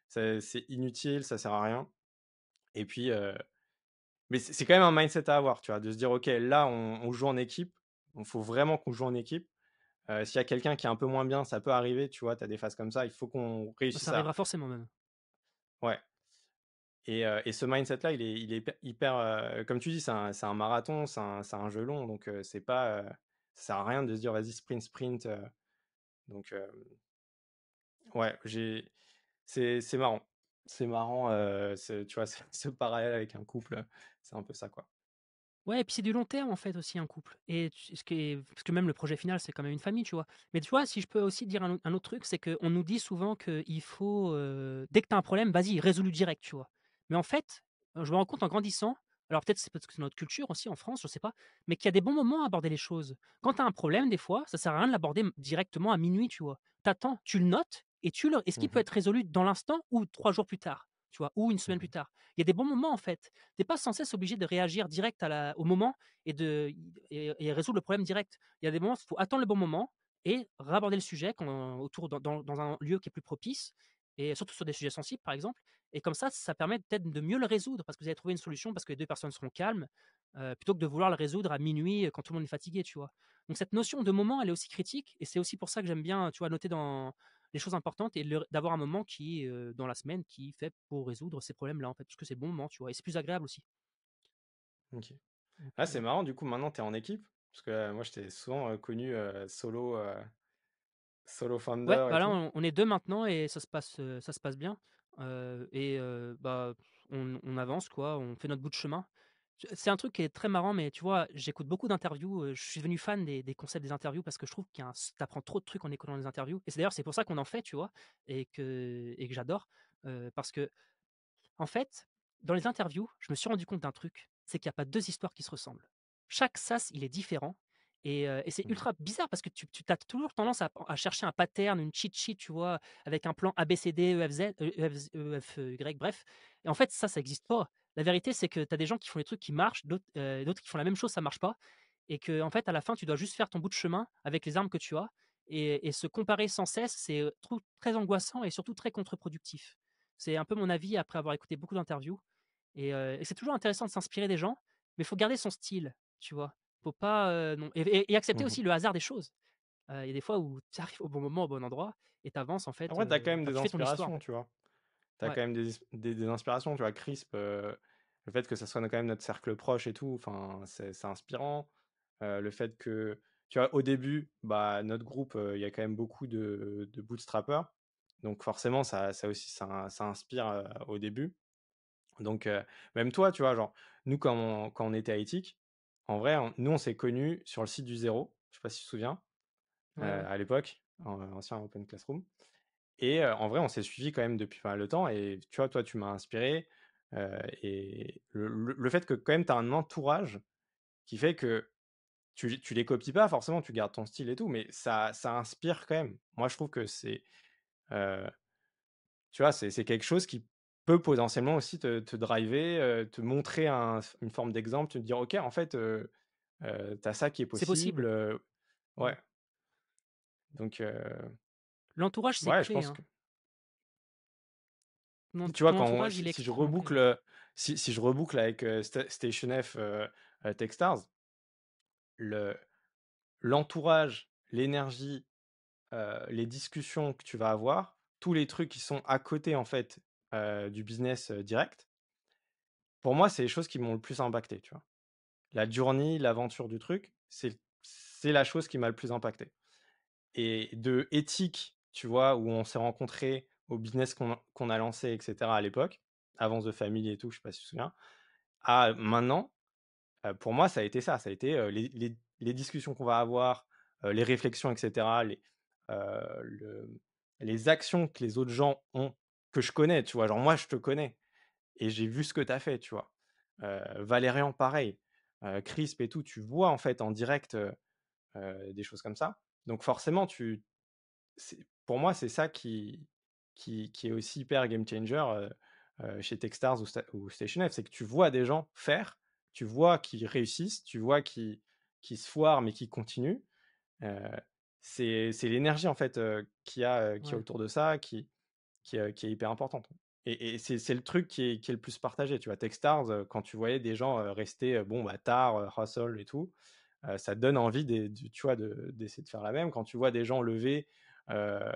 c'est inutile, ça sert à rien». Et puis, mais c'est quand même un mindset à avoir, tu vois? De se dire: «OK, là on joue en équipe, il faut vraiment qu'on joue en équipe». S'il y a quelqu'un qui est un peu moins bien, ça peut arriver, tu vois? Tu as des phases comme ça, il faut qu'on Ça réussisse arrivera à forcément même. ouais. Et ce mindset-là, il est hyper, comme tu dis, c'est un marathon, c'est un jeu long, donc c'est pas, ça sert à rien de se dire: «Vas-y sprint, sprint», donc ouais, c'est marrant. C'est marrant, tu vois, ce parallèle avec un couple, c'est un peu ça, quoi. Ouais et puis c'est du long terme, en fait, aussi un couple et tu ce qui est parce que même le projet final, c'est quand même une famille, tu vois? Mais tu vois, si je peux aussi dire un autre truc, c'est qu'on nous dit souvent qu'il faut, dès que tu as un problème, vas-y, résous-le direct, tu vois? Mais en fait, je me rends compte en grandissant, alors peut-être c'est parce que c'est notre culture aussi en France, je sais pas, mais qu'il y a des bons moments à aborder les choses. Quand tu as un problème, des fois, ça sert à rien de l'aborder directement à minuit, tu vois? T'attends, tu le notes est-ce qu'il peut Mmh. être résolu dans l'instant ou 3 jours plus tard, tu vois? Ou une semaine plus Mmh. tard. Il y a des bons moments, en fait. Tu es pas sans cesse obligé de réagir direct au moment et résoudre le problème direct. Il y a des moments, il faut attendre le bon moment et raborder le sujet autour dans un lieu qui est plus propice et surtout sur des sujets sensibles, par exemple. Et comme ça permet peut-être de mieux le résoudre parce que vous avez trouvé une solution, parce que les 2 personnes seront calmes, plutôt que de vouloir le résoudre à minuit quand tout le monde est fatigué, tu vois? Donc cette notion de moment, elle est aussi critique et c'est aussi pour ça que j'aime bien, tu vois, noter dans les choses importantes et d'avoir un moment qui, dans la semaine, qui fait pour résoudre ces problèmes-là, en fait, parce que c'est le bon moment, tu vois? Et c'est plus agréable aussi. OK. Donc, Ah, c'est marrant, du coup, maintenant tu es en équipe? Parce que, moi, je t'ai souvent, connu, solo ouais, founder et bah, là, tout. on est 2 maintenant et ça se passe bien, bah, on avance quoi, on fait notre bout de chemin. C'est un truc qui est très marrant, mais tu vois, j'écoute beaucoup d'interviews, je suis devenu fan des concepts des interviews parce que je trouve qu'il y a un s tu trop de trucs en écoutant les interviews et c'est pour ça qu'on en fait, tu vois? Et que j'adore, parce que en fait, dans les interviews, je me suis rendu compte d'un truc, c'est qu'il y a pas 2 histoires qui se ressemblent. Chaque sas, il est différent et c'est Mmh. ultra bizarre parce que tu as toujours tendance à chercher un pattern, une cheat sheet, tu vois? Avec un plan A, B, C, D, E, F, Z, E, F, Y, bref et en fait, ça existe pas. La vérité, c'est que tu as des gens qui font des trucs qui marchent, d'autres qui font la même chose, ça marche pas et que en fait, à la fin, tu dois juste faire ton bout de chemin avec les armes que tu as et se comparer sans cesse, c'est, trou très angoissant et surtout très contre-productif. C'est un peu mon avis après avoir écouté beaucoup d'interviews et c'est toujours intéressant de s'inspirer des gens, mais il faut garder son style, tu vois? Faut pas, non et accepter Mmh. aussi le hasard des choses. Il y a des fois où tu arrives au bon moment, au bon endroit et tu avances en fait, Après, tu as quand même enfin des tu fais ton histoire en inspirations, fait. tu vois? Tu as Ouais, quand même des inspirations, tu vois? Crisp, le fait que ça soit quand même notre cercle proche et tout, enfin, c'est inspirant. Le fait que, tu vois, au début, bah, notre groupe, il y a quand même beaucoup de bootstrappers, donc forcément ça aussi ça inspire, au début. Donc même toi, tu vois, genre, nous quand on était à Ethic, en vrai, on s'est connus sur le site du Zéro, je sais pas si tu te souviens? ouais, ouais. À l'époque, ancien Open Classroom. Et en vrai, on s'est suivi quand même depuis pas mal de temps et tu vois, toi, tu m'as inspiré, et le fait que quand même tu as un entourage qui fait que tu les copies pas forcément, tu gardes ton style et tout, mais ça inspire quand même. Moi, je trouve que heu, tu vois, c'est quelque chose qui peut potentiellement aussi te driver, te montrer une forme d'exemple, te dire: «OK, en fait, tu as ça qui est C'est possible», possible. ouais, Mmh. donc L'entourage, c'est ouais, je clé, pense hein. que Tu vois, ton entourage, il est si je extrêmement présent. si je reboucle avec Station F, Techstars, le, l'entourage, l'énergie, les discussions que tu vas avoir, tous les trucs qui sont à côté en fait du business direct, pour moi, c'est les choses qui m'ont le plus impacté, tu vois. La journey, l'aventure du truc, c'est la chose qui m'a le plus impacté. Et de éthique, tu vois, où on s'est rencontrés au business qu'on a lancé, etc. à l'époque, avant The Family et tout, je sais pas si tu te souviens, à maintenant, pour moi, ça a été ça. Ça a été les discussions qu'on va avoir, les réflexions, etc. Les actions que les autres gens ont, que je connais, tu vois. Genre, moi, je te connais et j'ai vu ce que tu as fait, tu vois. Valérian, pareil. Crisp et tout, tu vois en fait en direct des choses comme ça. Donc forcément, pour moi, c'est ça qui est aussi hyper game changer chez Techstars ou Station F, c'est que tu vois des gens faire, tu vois qu'ils réussissent, tu vois qu'ils se foirent mais qu'ils continuent. Euh, c'est l'énergie en fait qu'il y a Ouais. autour de ça qui est hyper importante. Et c'est le truc qui est le plus partagé. Tu vois, Techstars, quand tu voyais des gens rester bon, bah, tard, hustle et tout, ça te donne envie tu vois, d'essayer de faire la même. Quand tu vois des gens lever, euh,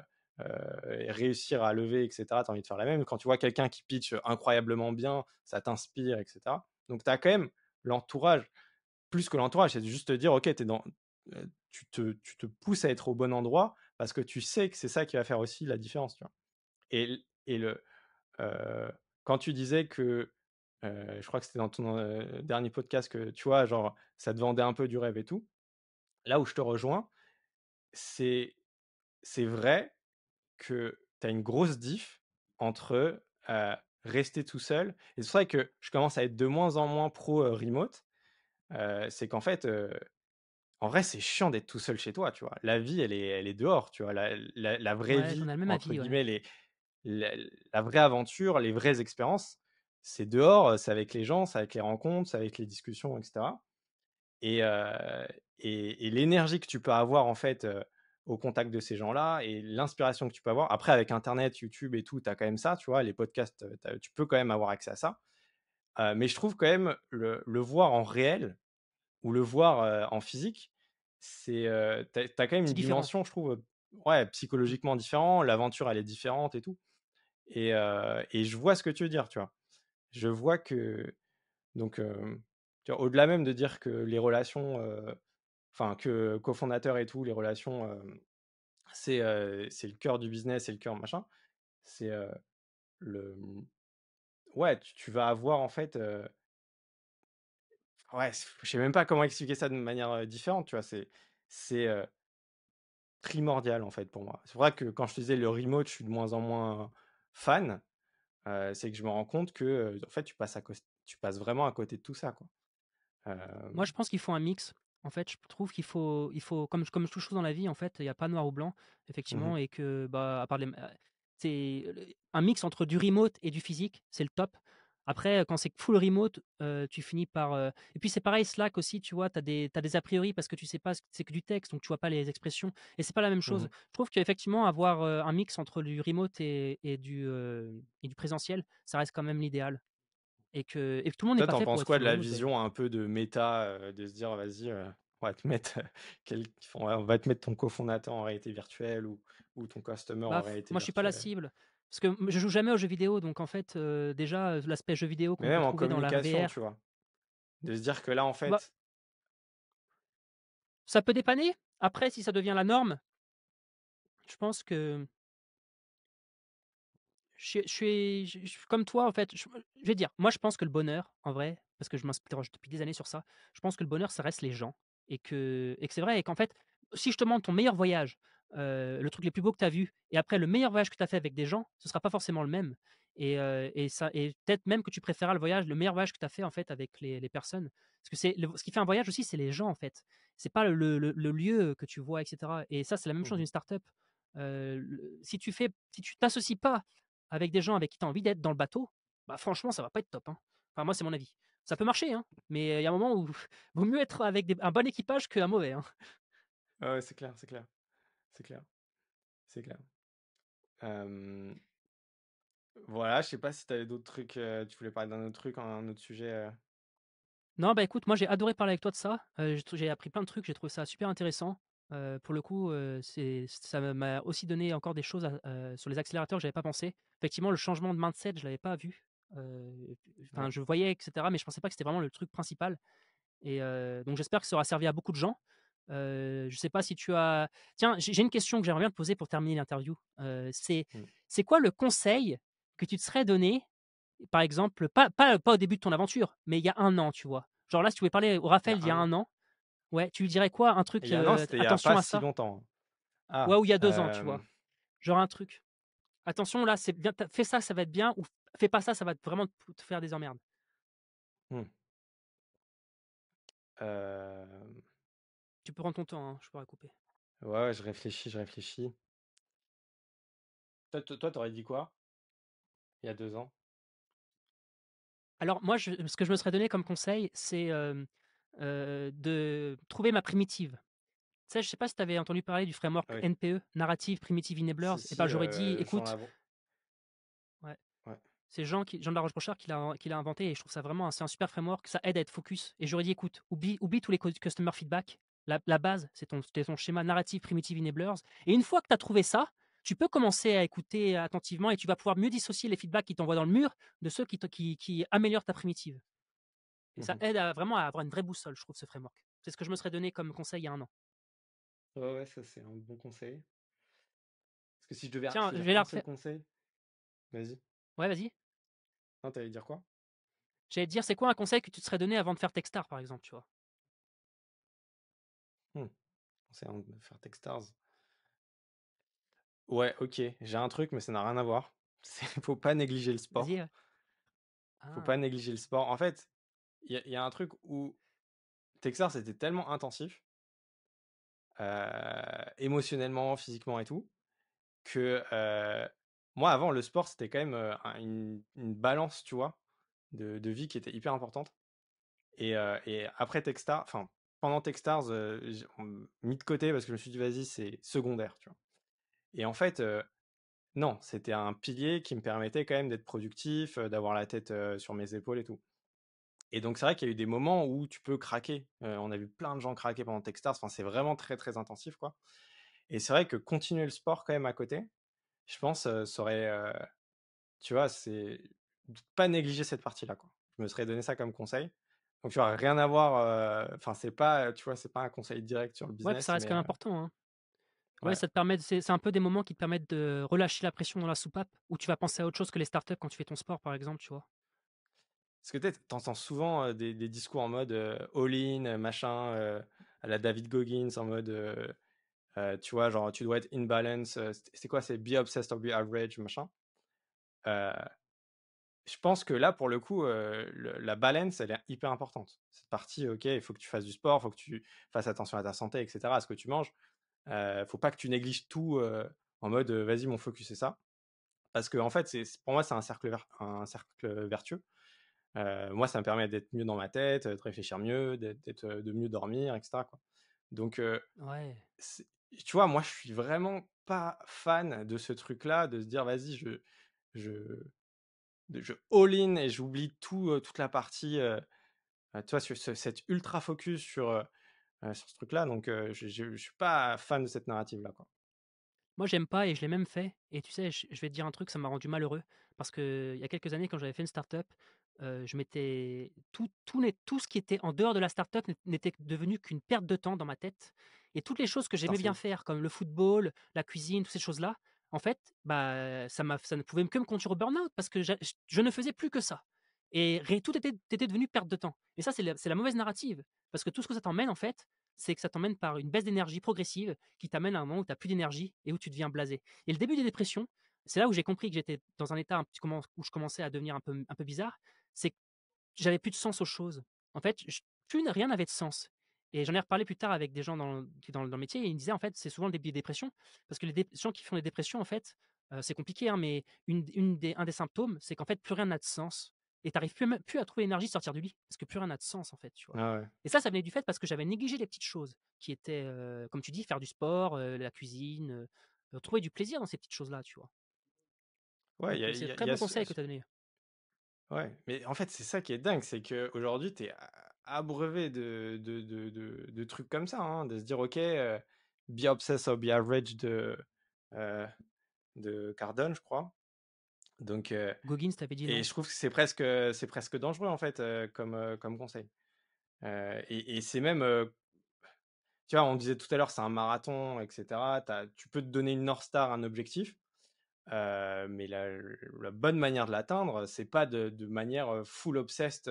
et réussir à lever, etc., tu as envie de faire la même. Quand tu vois quelqu'un qui pitch incroyablement bien, ça t'inspire, etc. Donc tu as quand même l'entourage, plus que l'entourage, c'est juste te dire, ok, tu te pousses à être au bon endroit parce que tu sais que c'est ça qui va faire aussi la différence. Tu vois. Et euh, quand tu disais que, je crois que c'était dans ton dernier podcast que, tu vois, genre, ça te vendait un peu du rêve et tout, là où je te rejoins, c'est c'est vrai que tu as une grosse diff entre rester tout seul. Et c'est vrai que je commence à être de moins en moins pro remote. C'est qu'en fait, en vrai, c'est chiant d'être tout seul chez toi, tu vois. La vie, elle est dehors, tu vois. La vraie Ouais, on vie, a le même entre avis, ouais. guillemets, la, la vraie aventure, les vraies expériences, c'est dehors, c'est avec les gens, c'est avec les rencontres, c'est avec les discussions, etc. Et, euh, et l'énergie que tu peux avoir en fait au contact de ces gens-là et l'inspiration que tu peux avoir. Après, avec Internet, YouTube et tout, tu as quand même ça, tu vois, les podcasts, tu peux quand même avoir accès à ça. Mais je trouve quand même le voir en réel ou le voir en physique, t'as quand même C'est une différent. dimension, je trouve, ouais, Mm. psychologiquement différent. L'aventure, elle est différente et tout. Et je vois ce que tu veux dire, tu vois. Je vois que, donc, tu vois, au-delà même de dire que les relations, enfin, que cofondateur et tout, les relations, c'est le cœur du business, c'est le cœur machin. C'est le, ouais, tu vas avoir en fait, ouais, je sais même pas comment expliquer ça de manière différente, tu vois. C'est primordial en fait pour moi. C'est vrai que quand je te disais le remote, je suis de moins en moins fan. C'est que je me rends compte que en fait, tu passes vraiment à côté de tout ça, quoi. Moi, je pense qu'il faut un mix. En fait, je trouve qu'il faut comme toute chose dans la vie, en fait, il y a pas noir ou blanc, Mmh. effectivement, et que, bah, à part c'est un mix entre du remote et du physique, c'est le top. Après, quand c'est full remote, tu finis par, et puis c'est pareil, Slack aussi, tu vois, tu as des a priori parce que tu sais pas, c'est que du texte, donc tu vois pas les expressions, et c'est pas la même chose. Mmh. Je trouve qu'effectivement, avoir un mix entre du remote et du présentiel, ça reste quand même l'idéal. Et que tout le monde n'est Toi, pas t'en fait pour penses être quoi de full la remote d'ailleurs. vision un peu de méta, de se dire: «Vas-y, on va te mettre, quel on va te mettre ton cofondateur en réalité virtuelle ou ton customer Bah, en réalité moi, je suis pas la virtuelle». cible. Parce que je joue jamais aux jeux vidéo, donc en fait, déjà, l'aspect jeu vidéo Mais qu'on peut même en trouver dans la communication, VR, tu vois? De se dire que là, en bah, fait ça peut dépanner. Après, si ça devient la norme, je pense que je suis comme toi, en fait. Je vais dire, moi, je pense que le bonheur, en vrai, parce que je m'interroge depuis des années sur ça, je pense que le bonheur, ça reste les gens. Et que c'est vrai, et qu'en fait, si je te demande ton meilleur voyage, le truc les plus beaux que tu as vu, et après le meilleur voyage que tu as fait avec des gens, ce sera pas forcément le même. Et peut-être même que tu préféreras le meilleur voyage que tu as fait en fait avec les personnes. Parce que ce qui fait un voyage aussi, c'est les gens en fait. C'est pas le lieu que tu vois, etc. Et ça, c'est la même chose mmh d'une startup. Si tu t'associes pas avec des gens avec qui tu as envie d'être dans le bateau, bah franchement, ça va pas être top, hein. Enfin, moi, c'est mon avis. Ça peut marcher, hein, mais il y a un moment où vaut mieux être avec un bon équipage qu'un mauvais, hein. ouais, ouais, c'est clair, c'est clair, c'est clair, c'est clair. Hem Voilà, je sais pas si tu avais d'autres trucs, tu voulais parler d'un autre truc, un autre sujet? Non, bah, écoute, moi, j'ai adoré parler avec toi de ça. J'ai appris plein de trucs, j'ai trouvé ça super intéressant. Pour le coup, ça m'a aussi donné encore des choses sur les accélérateurs que j'avais pas pensé. Effectivement, le changement de mindset, je l'avais pas vu. Enfin, Ouais. je voyais et cetera, mais je pensais pas que c'était vraiment le truc principal et donc j'espère que ça aura servi à beaucoup de gens. Je sais pas si tu as tiens, j'ai une question que j'aimerais bien te poser pour terminer l'interview. Mmh. C'est quoi le conseil que tu te serais donné par exemple, pas au début de ton aventure, mais il y a un an, tu vois? Genre là, si tu pouvais parler au Il y Raphaël a d'il y a un an? un an, ouais, tu lui dirais quoi? Un Il truc, y a un an, c'était il y a attention pas à si ça. longtemps. Ouais, Ah, ou il y a 2 ans, tu vois? Genre un truc: «Attention là, c'est bien, tu fais ça va être bien» ou «Fais pas ça, ça va vraiment te faire des emmerdes». mmh, hem, Tu peux prendre ton temps, hein, je pourrais couper. ouais, ouais, je réfléchis, je réfléchis. Toi, tu aurais dit quoi, il y a 2 ans? Alors moi, ce que je me serais donné comme conseil, c'est, de trouver ma primitive. Tu sais, je sais pas si tu avais entendu parler du framework Oui. NPE, Narrative Primitive Enablers? Si, Et si, ben, j'aurais dit: Jean «Écoute». Lavo Ouais. ouais. C'est Jean de la Rochebrochard qui l'a inventé et je trouve ça vraiment c'est un super framework, ça aide à être focus et j'aurais dit: «Écoute, oublie tous les customer feedback. La base, c'est ton schéma narratif primitive enablers et une fois que tu as trouvé ça, tu peux commencer à écouter attentivement et tu vas pouvoir mieux dissocier les feedbacks qui t'envoient dans le mur de ceux qui améliorent ta primitive» et ça Mmh. aide à vraiment à avoir une vraie boussole, je trouve, ce framework. C'est ce que je me serais donné comme conseil il y a un an. Ouais, ouais, ça, c'est un bon conseil. Parce que si je devais Tiens, je choisir vais la un seul refaire. conseil vas-y. Ouais, vas-y. Non, tu dire quoi? J'allais te dire, c'est quoi un conseil que tu te serais donné avant de faire Techstar, par exemple, tu vois? Mmh, conseil avant de faire Techstars. Ouais, OK, j'ai un truc, mais ça n'a rien à voir. C'est faut pas négliger le Vas-y, sport. Faut pas ah, négliger le sport. En fait, il y a un truc où Techstars, c'était tellement intensif, émotionnellement, physiquement et tout, que, moi, avant, le sport, c'était quand même, une balance, tu vois, de vie qui était hyper importante et après Techstars, enfin, pendant Techstars, j'ai mis de côté parce que je me suis dit: «Vas-y, c'est secondaire», tu vois? Et en fait, non, c'était un pilier qui me permettait quand même d'être productif, d'avoir la tête, sur mes épaules et tout. Et donc c'est vrai qu'il y a eu des moments où tu peux craquer. On a vu plein de gens craquer pendant Techstars, enfin, c'est vraiment très, très intensif, quoi. Et c'est vrai que continuer le sport quand même à côté, je pense, ça aurait, tu vois, c'est de pas négliger cette partie-là, quoi. Je me serais donné ça comme conseil. Donc tu vois, rien à voir, enfin, c'est pas, tu vois, c'est pas un conseil direct sur le ouais, puis ça business, reste mais quand même important, hein. Ouais, ouais. ça te permet c'est un peu des moments qui te permettent de relâcher la pression dans la soupape, où tu vas penser à autre chose que les startups quand tu fais ton sport, par exemple, tu vois? Parce que tu entends souvent, des discours en mode, all-in, machin, à la David Goggins, en mode, tu vois, genre, tu dois être in balance, c'est quoi? C'est be obsessed or be average, machin. Heu, je pense que là, pour le coup, la balance, elle est hyper importante. Cette partie, OK, il faut que tu fasses du sport, il faut que tu fasses attention à ta santé et cetera, à ce que tu manges. Faut pas que tu négliges tout, en mode, «Vas-y, mon focus, c'est ça». Parce qu'en fait, pour moi, c'est un cercle vertueux. Moi, ça me permet d'être mieux dans ma tête, de réfléchir mieux, de mieux dormir et cetera, quoi. Donc Ouais. c'est tu vois, moi, je suis vraiment pas fan de ce truc-là, de se dire: «Vas-y, je je all in et j'oublie tout, toute la partie, tu vois, sur cet ultra focus sur ce truc-là». Donc je suis pas fan de cette narrative-là, quoi. Moi, j'aime pas et je l'ai même fait et tu sais, je vais te dire un truc, ça m'a rendu malheureux parce qu'il y a quelques années, quand j'avais fait une startup, je m'étais tout ce qui était en dehors de la startup n'était devenu qu'une perte de temps dans ma tête et toutes les choses que Putain, j'aimais c'est bien ouf. faire, comme le football, la cuisine, toutes ces choses-là, en fait, bah, ça ne pouvait que me conduire au burn-out parce que je ne faisais plus que ça et tout était devenu perte de temps et ça, c'est la mauvaise narrative parce que tout ce que ça t'emmène, en fait, c'est que ça t'emmène par une baisse d'énergie progressive qui t'amène à un moment où tu as plus d'énergie et où tu deviens blasé. Et le début des dépressions, c'est là où j'ai compris que j'étais dans un état où je commençais à devenir un peu bizarre, c'est que j'avais plus de sens aux choses. En fait, plus rien n'avait de sens. Et j'en ai reparlé plus tard avec des gens dans le métier et ils me disaient en fait c'est souvent le début des dépressions parce que les gens qui font des dépressions en fait c'est compliqué hein, mais un des symptômes c'est qu'en fait plus rien n'a de sens et tu n'arrives plus à trouver l'énergie de sortir du lit parce que plus rien n'a de sens en fait tu vois. Ah ouais. Et ça venait du fait parce que j'avais négligé les petites choses qui étaient comme tu dis faire du sport, la cuisine, trouver du plaisir dans ces petites choses là tu vois. Ouais, Donc c'est un très il y bon a ce conseil que tu as donné. ouais, mais en fait, c'est ça qui est dingue, c'est qu'aujourd'hui, tu es abreuvé de trucs comme ça, hein, de se dire: «OK, be obsessed or be average» heu, de Cardone, je crois. Donc Goggins, tu avais dit et non? je trouve que c'est presque dangereux, en fait, comme conseil. Et c'est même, tu vois, on disait tout à l'heure, c'est un marathon et cetera. Tu peux te donner une North Star, un objectif, mais la bonne manière de l'atteindre, c'est pas de manière, full obsessed,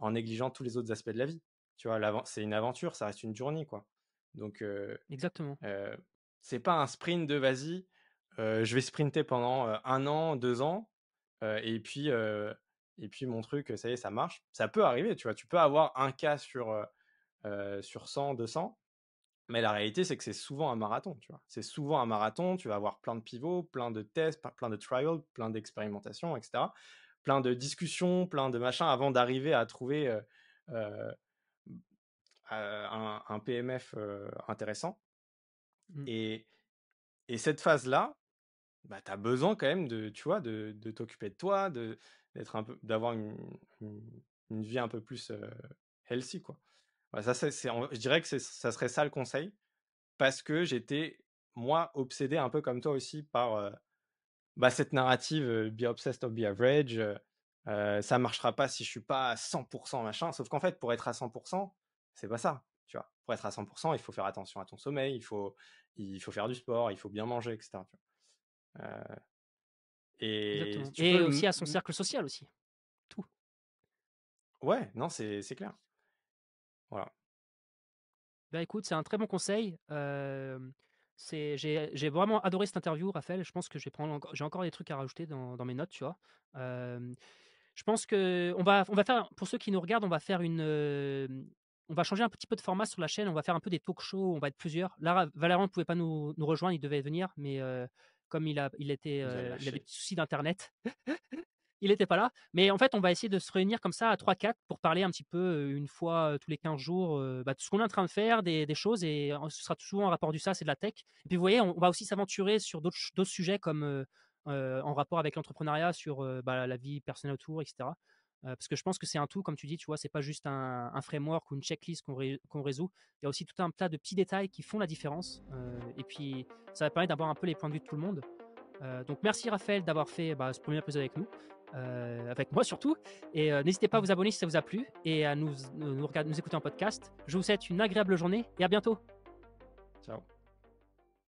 en négligeant tous les autres aspects de la vie. Tu vois? C'est une aventure, ça reste une journée, quoi. Donc Exactement. heu, c'est pas un sprint de: «Vas-y, je vais sprinter pendant, 1 an, 2 ans, et puis mon truc, ça y est, ça marche». Ça peut arriver, tu vois? Tu peux avoir un cas sur 100, 200, mais la réalité, c'est que c'est souvent un marathon, tu vois? C'est souvent un marathon, tu vas avoir plein de pivots, plein de tests, plein de trials, plein d'expérimentations et cetera. Plein de discussions, plein de machins avant d'arriver à trouver, heu, un PMF, intéressant. Mmh. Et cette phase-là, bah, tu as besoin quand même tu vois, de t'occuper de toi, d'être un peu d'avoir une vie un peu plus, healthy, quoi. Bah, ça, je dirais que ça serait ça le conseil. Parce que j'étais, moi, obsédé un peu comme toi aussi par, bah, cette narrative, be obsessed or be average, ça marchera pas si je suis pas à 100 machin. Sauf qu'en fait, pour être à 100, c'est pas ça, tu vois? Pour être à 100, il faut faire attention à ton sommeil, il faut faire du sport, il faut bien manger et cetera, tu vois? Et Exactement tu peux et le aussi à son cercle social aussi, tout. ouais, non, c'est clair. Voilà. Bah, écoute, c'est un très bon conseil, j'ai vraiment adoré cette interview, Raphaël. Je pense que je vais prendre encore j'ai encore des trucs à rajouter dans mes notes, tu vois? Hem, je pense qu'on va faire pour ceux qui nous regardent, on va changer un petit peu de format sur la chaîne, on va faire un peu des talk shows, on va être plusieurs. Là, Valérien ne pouvait pas nous rejoindre, il devait venir, mais comme Il a il avait des lâché. soucis d'internet. Il était pas là, mais en fait, on va essayer de se réunir comme ça à 3-4 pour parler un petit peu, une fois, tous les 15 jours, bah, de ce qu'on est en train de faire, des choses et ce sera souvent un rapport du ça, c'est de la tech. Et puis vous voyez, on va aussi s'aventurer sur d'autres sujets comme, en rapport avec l'entrepreneuriat sur, bah, la vie personnelle autour et cetera. Parce que je pense que c'est un tout, comme tu dis, tu vois? C'est pas juste un framework ou une checklist qu'on résout. Il y a aussi tout un tas de petits détails qui font la différence, et puis ça va permettre d'avoir un peu les points de vue de tout le monde. Donc merci Raphaël d'avoir fait, bah, ce premier épisode avec nous, avec moi surtout. Et n'hésitez pas à vous abonner si ça vous a plu et à nous écouter en podcast. Je vous souhaite une agréable journée et à bientôt. Ciao.